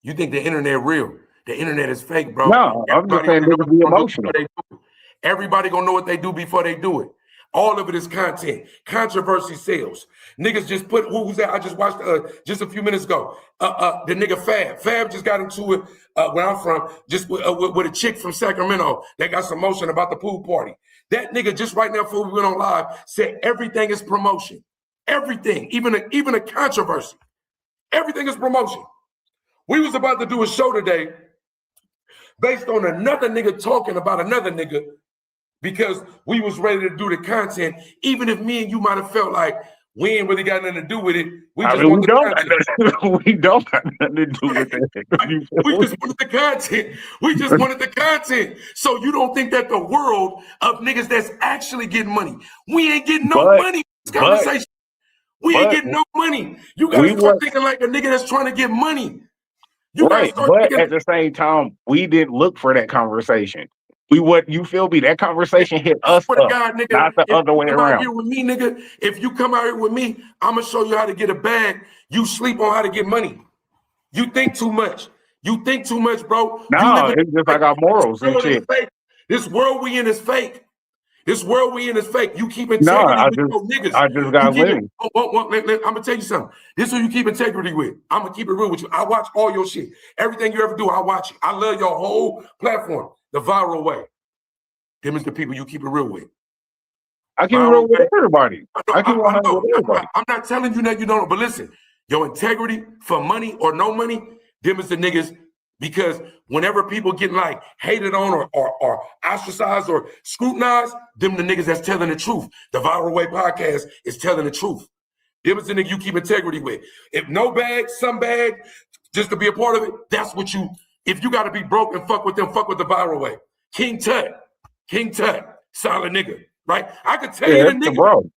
You think the internet real? The internet is fake, bro. No, I'm just saying niggas be emotional. Everybody gonna know what they do before they do it. All of it is content. Controversy sells. Niggas just put who's that? I just watched just a few minutes ago. The nigga Fab. Fab just got into it where I'm from, just with a chick from Sacramento that got some motion about the pool party. That nigga just right now before we went on live said everything is promotion. Everything, even a controversy. Everything is promotion. We was about to do a show today based on another nigga talking about another nigga because we was ready to do the content, even if me and you might have felt like we ain't really got nothing to do with it. We don't got nothing to do with it. We just wanted the content. We just wanted the content. So you don't think that the world of niggas that's actually getting money, we ain't getting no money in this conversation. We ain't getting no money. You gotta start thinking like a nigga that's trying to get money. Right, but at the same time, we didn't look for that conversation. You feel me? That conversation hit us up, God, nigga, not the other way around. Here with me, nigga, if you come out here with me, I'm gonna show you how to get a bag. You sleep on how to get money. You think too much. You think too much, bro. No, it's just like our morals and shit. This world we in is fake. This world we in is fake. You keep integrity with your niggas. I just got living. I'm gonna tell you something. This is who you keep integrity with. I'm gonna keep it real with you. I watch all your shit. Everything you ever do, I watch it. I love your whole platform, the viral way. Them is the people you keep it real with. I keep it real with everybody. I'm not telling you that you don't, but listen, your integrity for money or no money, them is the niggas. Because whenever people getting like hated on or ostracized or scrutinized, them the niggas that's telling the truth. The Viral Way podcast is telling the truth. Them is the nigga you keep integrity with. If no bag, some bag, just to be a part of it, that's what you, if you got to be broke and fuck with them, fuck with the Viral Way. King Tut, solid nigga, right? I could tell you the nigga. Bro.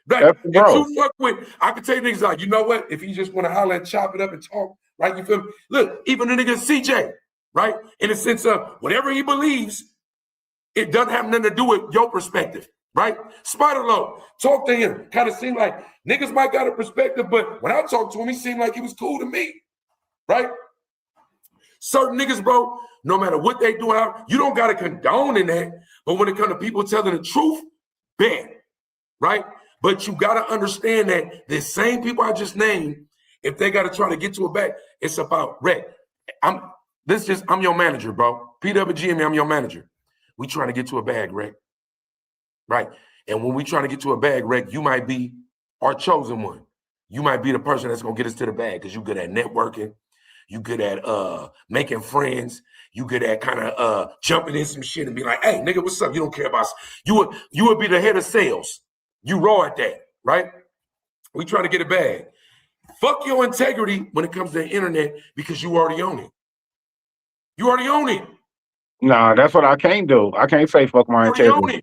Like, if you fuck with, I could tell you niggas like, you know what? If you just want to holler and chop it up and talk, right? You feel me? Look, even the nigga CJ, right? In the sense of whatever he believes, it doesn't have nothing to do with your perspective, right? Spider-Lo, talk to him. Kind of seemed like niggas might got a perspective, but when I talked to him, he seemed like he was cool to me, right? Certain niggas, bro, no matter what they do, you don't got to condone in that. But when it comes to people telling the truth, bad, right? But you got to understand that the same people I just named, if they got to try to get to a bag, it's about Rhett. I'm your manager, bro. PWG, I'm your manager. We trying to get to a bag, Rhett. Right. And when we trying to get to a bag, Rhett, you might be our chosen one. You might be the person that's gonna get us to the bag because you good at networking, you good at making friends, you get that kind of jumping in some shit and be like, hey, nigga, what's up? You don't care about us. You would be the head of sales. You raw at that, right? We try to get a bag. Fuck your integrity when it comes to the internet because you already own it. You already own it. Nah, that's what I can't do. I can't say fuck my You already own integrity.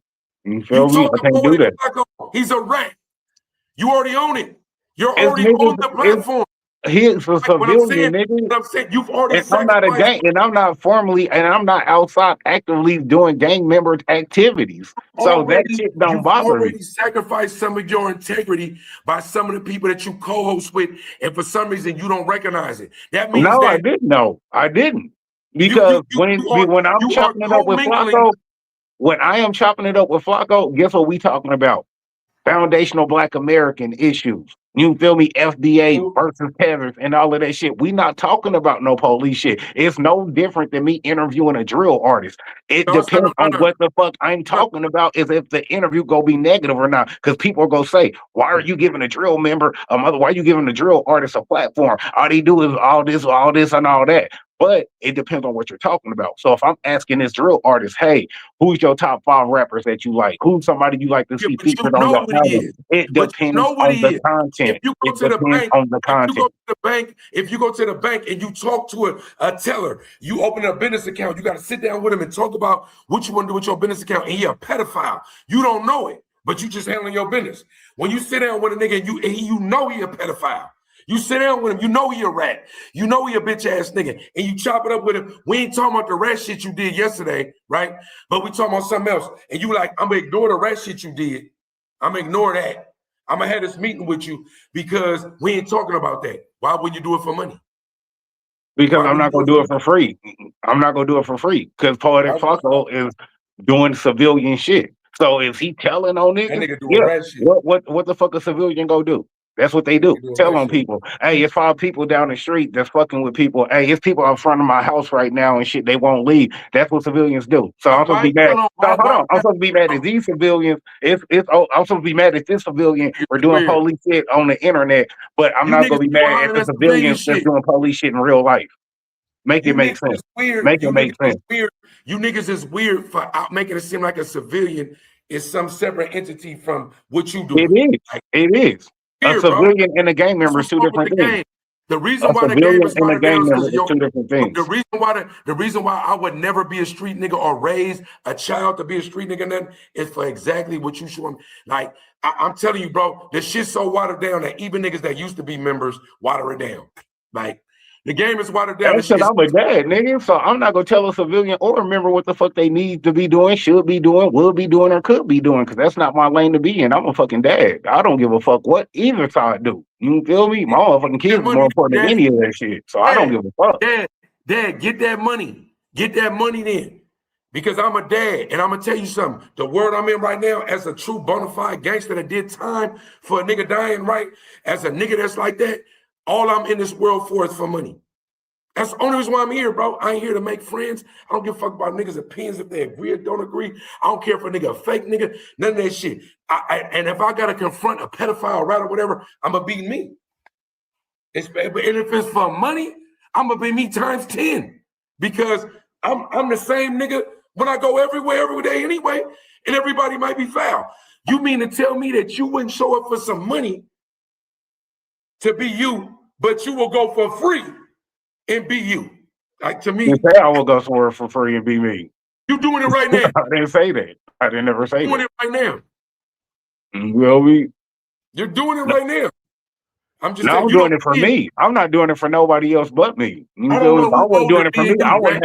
it. You feel me? I can't do that. He's a rat. You already own it. You're It's already on the platform. He's a civilian, nigga. What I'm saying, you've already And I'm not a gang, and I'm not formally, and I'm not outside actively doing gang member activities. So that shit don't bother me. You've already sacrificed some of your integrity by some of the people that you co-host with, and for some reason you don't recognize it. That means no, that I didn't know. I didn't. Because when I'm chopping it up with Flacco, when I am chopping it up with Flacco, guess what we talking about? Foundational Black American issues. You feel me? FDA versus Tethers and all of that shit. We not talking about no police shit. It's no different than me interviewing a drill artist. It depends on what the fuck I'm talking about is if the interview go be negative or not. Because people are gonna say, why are you giving a drill member why are you giving a drill artist a platform? All they do is all this, and all that. But it depends on what you're talking about. So if I'm asking this drill artist, hey, who's your top 5 rappers that you like? Who's somebody you like to see featured on your album? It depends on the content. If you go to the bank, if you go to the bank and you talk to a teller, you open a business account, you got to sit down with him and talk about what you want to do with your business account, and you're a pedophile. You don't know it, but you just handling your business. When you sit down with a nigga and you know he a pedophile, you sit down with him, you know he a rat, you know he a bitch ass nigga, and you chop it up with him. We ain't talking about the rat shit you did yesterday, right? But we talking about something else. And you like, I'm gonna ignore the rat shit you did. I'm gonna ignore that. I'm gonna have this meeting with you because we ain't talking about that. Why would you do it for money? Because I'm not gonna do it for free. I'm not gonna do it for free because Poetic Flacco is doing civilian shit. So is he telling on niggas? Yeah. What the fuck a civilian go do? That's what they do. Tell on people. Hey, it's 5 people down the street that's fucking with people. Hey, it's people out front of my house right now and shit. They won't leave. That's what civilians do. So I'm supposed to be mad. So hold on. I'm supposed to be mad at these civilians. I'm supposed to be mad at this civilian for doing police shit on the internet. But I'm not gonna be mad at the civilians that's doing police shit in real life. Make it make sense. Make it make sense. You niggas is weird for making it seem like a civilian is some separate entity from what you do. It is. It is. A civilian and a gang member is 2 different things. The reason why the game is watered down is 2 different things. The reason why I would never be a street nigga or raise a child to be a street nigga then is for exactly what you show them. Like I'm telling you, bro, this shit's so watered down that even niggas that used to be members water it down. Like the game is watered down. That's because I'm a dad, nigga. So I'm not gonna tell a civilian or remember what the fuck they need to be doing, should be doing, will be doing, or could be doing, because that's not my lane to be in. I'm a fucking dad. I don't give a fuck what either side do. You feel me? My motherfucking kids are more important than any of that shit. So I don't give a fuck. Dad, get that money. Get that money then. Because I'm a dad, and I'm gonna tell you something. The world I'm in right now, as a true bona fide gangster that did time for a nigga dying, right? As a nigga that's like that, all I'm in this world for is for money. That's the only reason why I'm here, bro. I ain't here to make friends. I don't give a fuck about niggas' opinions if they agree or don't agree. I don't care if a nigga a fake nigga, none of that shit. And if I gotta confront a pedophile, rat or whatever, I'm gonna be me. And if it's for money, I'm gonna be me times 10. Because I'm the same nigga when I go everywhere every day anyway, and everybody might be foul. You mean to tell me that you wouldn't show up for some money to be you, but you will go for free and be you? Like, to me, you say I will go somewhere for free and be me. You doing it right now. I didn't say that. I didn't never say that. You're doing it right now. Well, you're doing it right now. I'm just saying, I'm doing it for me. I'm not doing it for nobody else but me. If I wasn't doing it for me, I wouldn't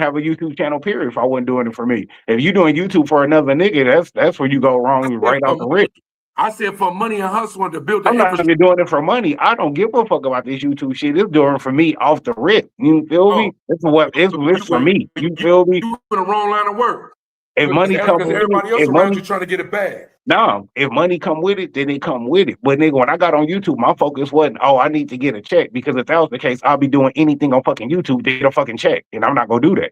have a YouTube channel, period, if I wasn't doing it for me. If you're doing YouTube for another nigga, that's where you go wrong right off the rip. I said for money and hustling to build the I'm not even doing it for money. I don't give a fuck about this YouTube shit. It's doing it for me off the rip. You feel me? It's for me. You feel me? You in the wrong line of work. If money comes with everybody else around you trying to get it back. No, if money come with it, then it come with it. But nigga, when I got on YouTube, my focus wasn't, I need to get a check, because if that was the case, I'll be doing anything on fucking YouTube to get a fucking check, and I'm not gonna do that.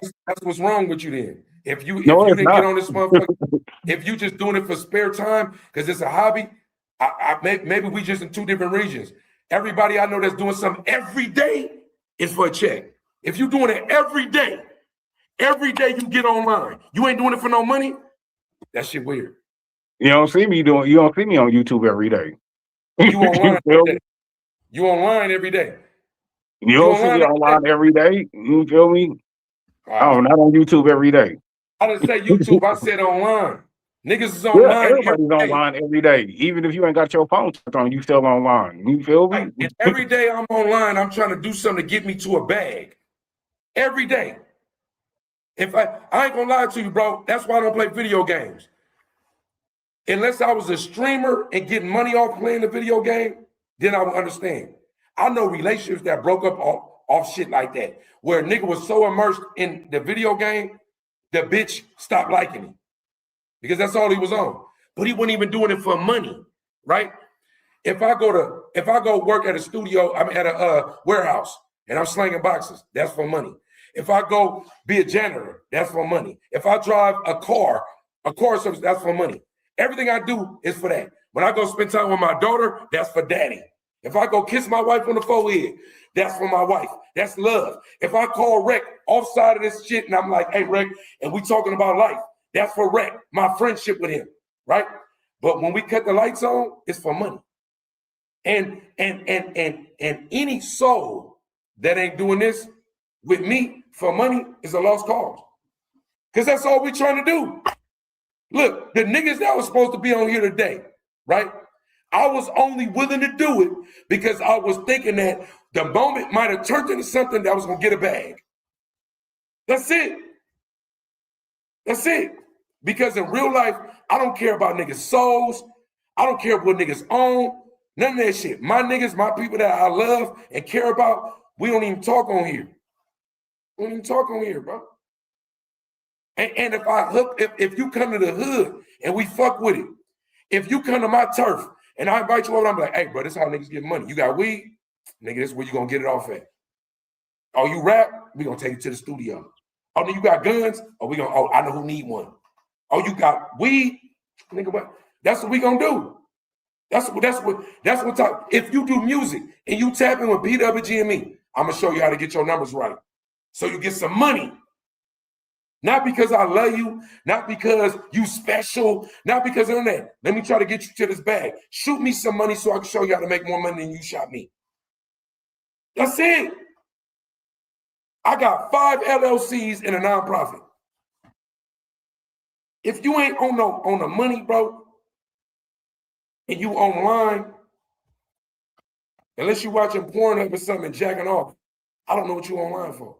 That's what's wrong with you then. If you didn't get on this motherfucker, if you just doing it for spare time because it's a hobby, maybe we just in 2 different regions. Everybody I know that's doing something every day is for a check. If you're doing it every day you get online, you ain't doing it for no money, that shit weird. You don't see me on YouTube every day. You online You feel every me? day. You online every day. You don't see me online every day. You feel me? Oh, not on YouTube every day. I didn't say YouTube, I said online. Niggas is Yeah, online everybody's online every day. Even if you ain't got your phone turned on, you still online. You feel me? And every day I'm online, I'm trying to do something to get me to a bag. Every day. If I ain't gonna lie to you, bro, that's why I don't play video games. Unless I was a streamer and getting money off playing the video game, then I would understand. I know relationships that broke up off shit like that, where a nigga was so immersed in the video game, the bitch stopped liking him because that's all he was on. But he wasn't even doing it for money, right? If I go work at a studio, I'm at a warehouse and I'm slinging boxes, that's for money. If I go be a janitor, that's for money. If I drive a car service, that's for money. Everything I do is for that. When I go spend time with my daughter, that's for daddy. If I go kiss my wife on the forehead, that's for my wife. That's love. If I call Rec offside of this shit and I'm like, hey, Rec, and we talking about life, that's for Rec, my friendship with him, right? But when we cut the lights on, it's for money. And any soul that ain't doing this with me for money is a lost cause. Because that's all we're trying to do. Look, the niggas that was supposed to be on here today, right? I was only willing to do it because I was thinking that the moment might have turned into something that was going to get a bag. That's it. That's it. Because in real life, I don't care about niggas' souls. I don't care what niggas own. None of that shit. My niggas, my people that I love and care about, we don't even talk on here. We don't even talk on here, bro. And if you come to the hood and we fuck with it, if you come to my turf and I invite you over, I'm like, hey, bro, this is how niggas get money. You got weed? Nigga, this is where you gonna get it off at. Oh, you rap? We gonna take it to the studio. Oh, you got guns? Oh, I know who need one. Oh, you got weed? Nigga, what? That's what we gonna do. That's what talk. If you do music and you tap in with BWG and me, I'm gonna show you how to get your numbers right. So you get some money. Not because I love you, not because you special, not because of that. Let me try to get you to this bag. Shoot me some money so I can show you how to make more money than you shot me. That's it. I got 5 LLCs and a nonprofit. If you ain't on the money, bro, and you online, unless you watching porn or something and jacking off, I don't know what you online for.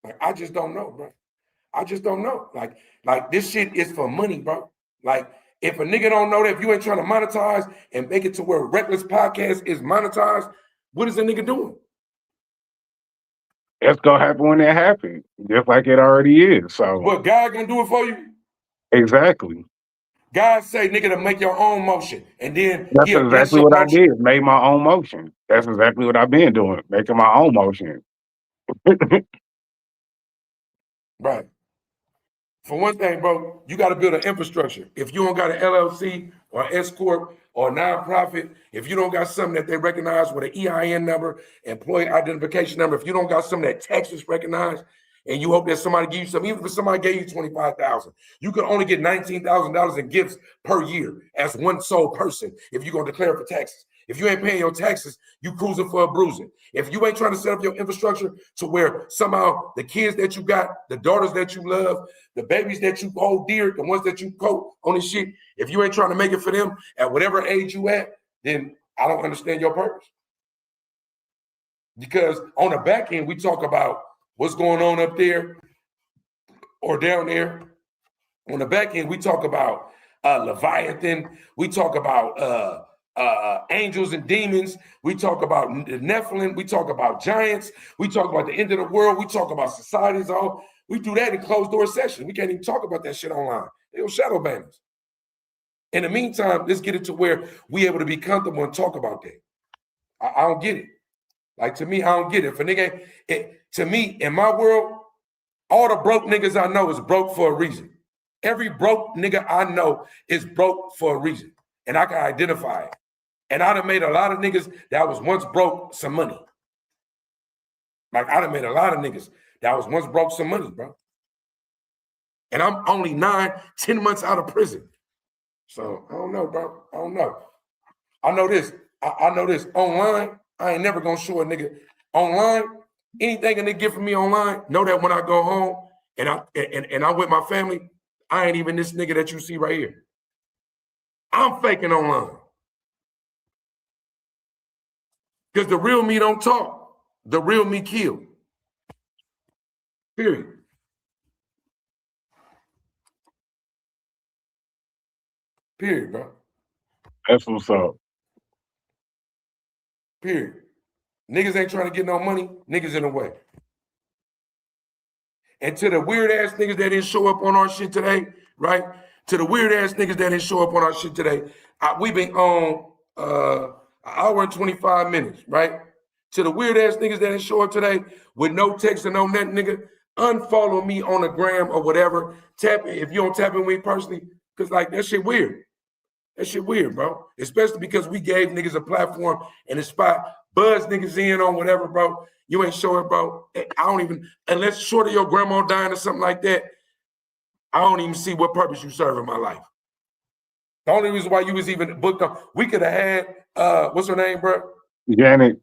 Like, I just don't know, bro. I just don't know. Like this shit is for money, bro. Like, if a nigga don't know that, if you ain't trying to monetize and make it to where Reckless Podcast is monetized, what is a nigga doing? It's gonna happen when it happens, just like it already is. So what, God gonna do it for you? Exactly. God say, nigga, to make your own motion, and then That's exactly what I did. Made my own motion. That's exactly what I've been doing, making my own motion. Right. For one thing, bro, you got to build an infrastructure. If you don't got an LLC or an S Corp or a nonprofit, if you don't got something that they recognize with an EIN number, employee identification number, if you don't got something that Texas recognize, and you hope that somebody gives you something, even if somebody gave you $25,000, you could only get $19,000 in gifts per year as one sole person if you're going to declare for taxes. If you ain't paying your taxes, you cruising for a bruising. If you ain't trying to set up your infrastructure to where somehow the kids that you got, the daughters that you love, the babies that you hold dear, the ones that you quote on this shit, if you ain't trying to make it for them at whatever age you at, then I don't understand your purpose. Because on the back end, we talk about what's going on up there or down there. On the back end, we talk about Leviathan. We talk about angels and demons. We talk about the Nephilim. We talk about giants. We talk about the end of the world. We talk about society as a whole. We do that in closed door sessions. We can't even talk about that shit online. They'll shadow ban us. In the meantime, let's get it to where we able to be comfortable and talk about that. I don't get it. Like, to me, I don't get it. If a nigga, to me, in my world, all the broke niggas I know is broke for a reason. Every broke nigga I know is broke for a reason. And I can identify it. And I done made a lot of niggas that was once broke some money. Like, I done met a lot of niggas that was once broke some money, bro. And I'm only 9-10 months out of prison. So I don't know, bro. I don't know. I know this. I know this. Online, I ain't never gonna show a nigga. Online, anything a nigga get from me online, know that when I go home and I'm with my family, I ain't even this nigga that you see right here. I'm faking online. Because the real me don't talk. The real me kill. Period. Period, bro. That's what's up. Period. Niggas ain't trying to get no money. Niggas in the way. And to the weird ass niggas that didn't show up on our shit today, right? To the weird ass niggas that didn't show up on our shit today, we been on an hour and 25 minutes, right? To the weird ass niggas that didn't show up today with no text and no nothing, nigga, unfollow me on the gram or whatever. Tap it if you don't tap in with me personally, because like that shit weird. That shit weird, bro. Especially because we gave niggas a platform and a spot, buzz niggas in on whatever, bro. You ain't showing, bro. I don't even, unless short of your grandma dying or something like that, I don't even see what purpose you serve in my life. The only reason why you was even booked on, we could have had, what's her name, bro? Janet.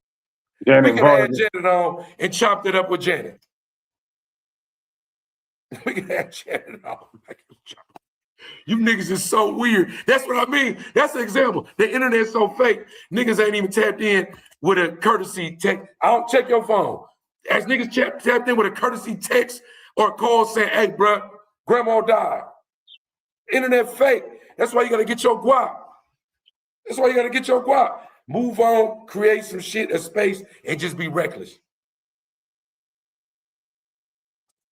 We Janet could have had Vargas. Janet on and chopped it up with Janet. We could have had Janet on. You niggas is so weird. That's what I mean. That's the example. The internet's so fake. Niggas ain't even tapped in with a courtesy text. I don't check your phone. As niggas tapped in with a courtesy text or a call saying, hey, bro, grandma died. Internet fake. That's why you gotta get your guap. That's why you gotta get your guap. Move on, create some shit, a space, and just be reckless.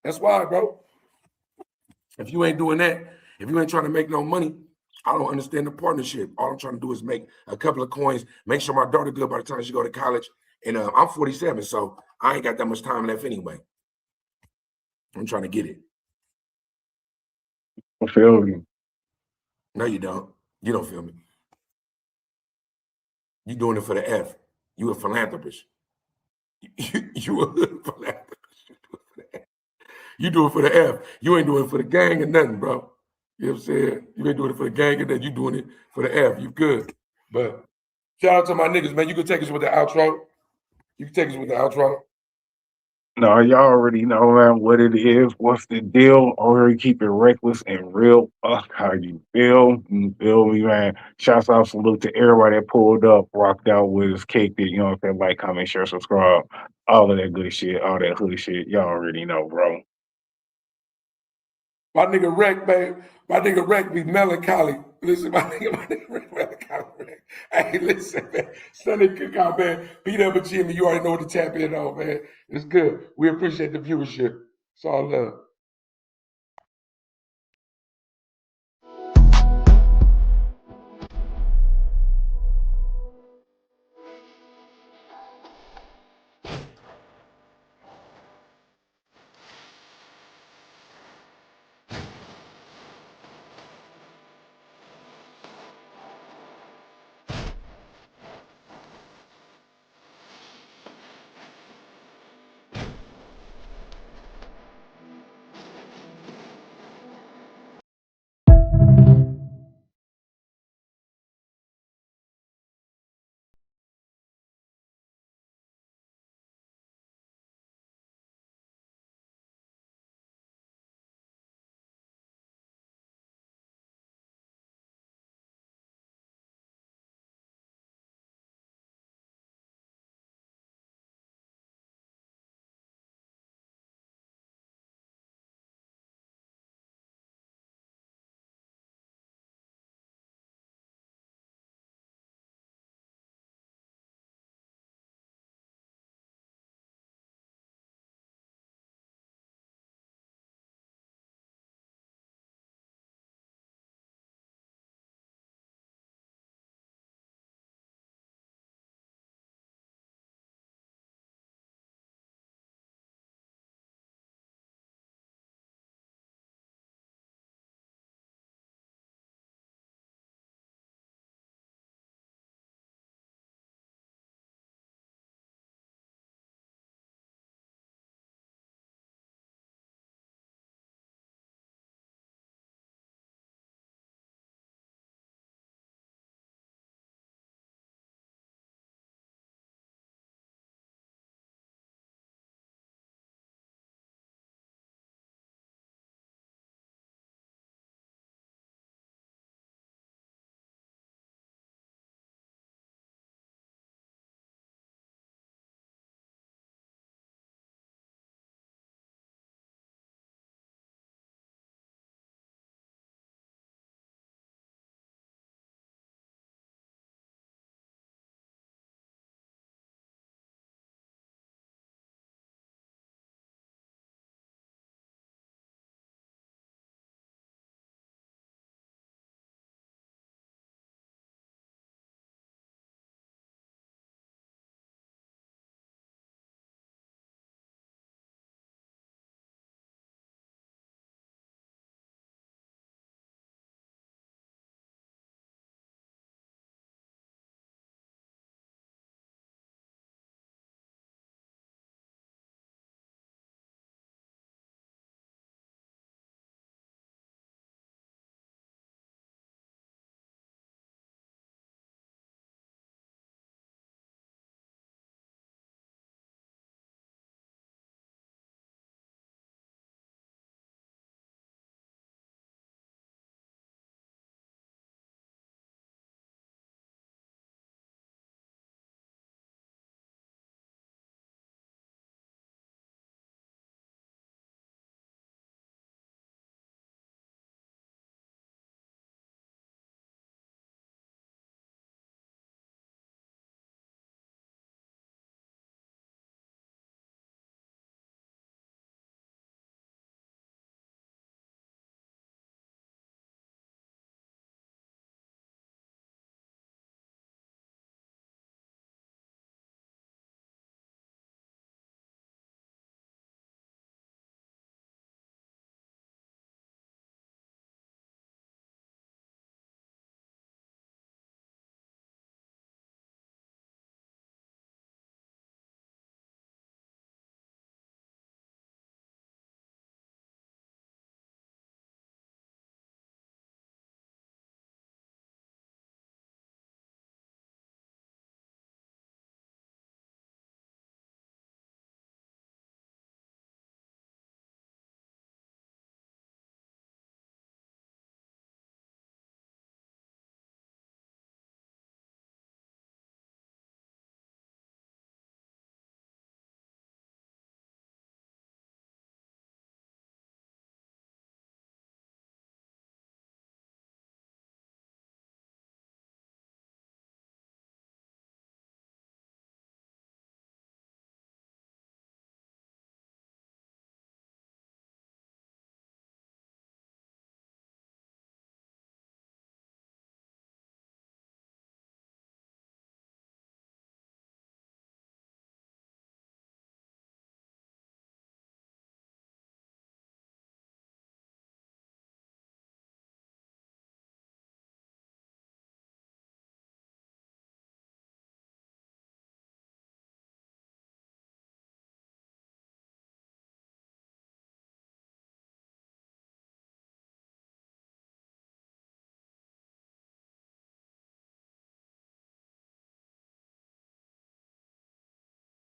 That's why, bro. If you ain't doing that, if you ain't trying to make no money, I don't understand the partnership. All I'm trying to do is make a couple of coins, make sure my daughter good by the time she go to college. And I'm 47, so I ain't got that much time left anyway. I'm trying to get it. I feel you. No, you don't. You don't feel me. You doing it for the F. You a philanthropist. You a philanthropist. You do it for the F. You ain't doing it for the gang or nothing, bro. You know what I'm saying? You ain't doing it for the gang or nothing. You doing it for the F. You good. But shout out to my niggas, man. You can take us with the outro. You can take us with the outro. No, y'all already know, man, what it is. What's the deal? Already keep it reckless and real. Fuck how you feel. You feel me, man? Shouts out, salute to everybody that pulled up, rocked out with us, kicked it. You know what I'm saying? Like, comment, share, subscribe. All of that good shit, all that hood shit. Y'all already know, bro. My nigga Wreck, babe. My nigga Wreck be melancholy. Listen, my nigga Wreck melancholy. Hey, listen, man. Sunday Cookout, man. Beat up a Jimmy. You already know what to tap in on, man. It's good. We appreciate the viewership. It's all love.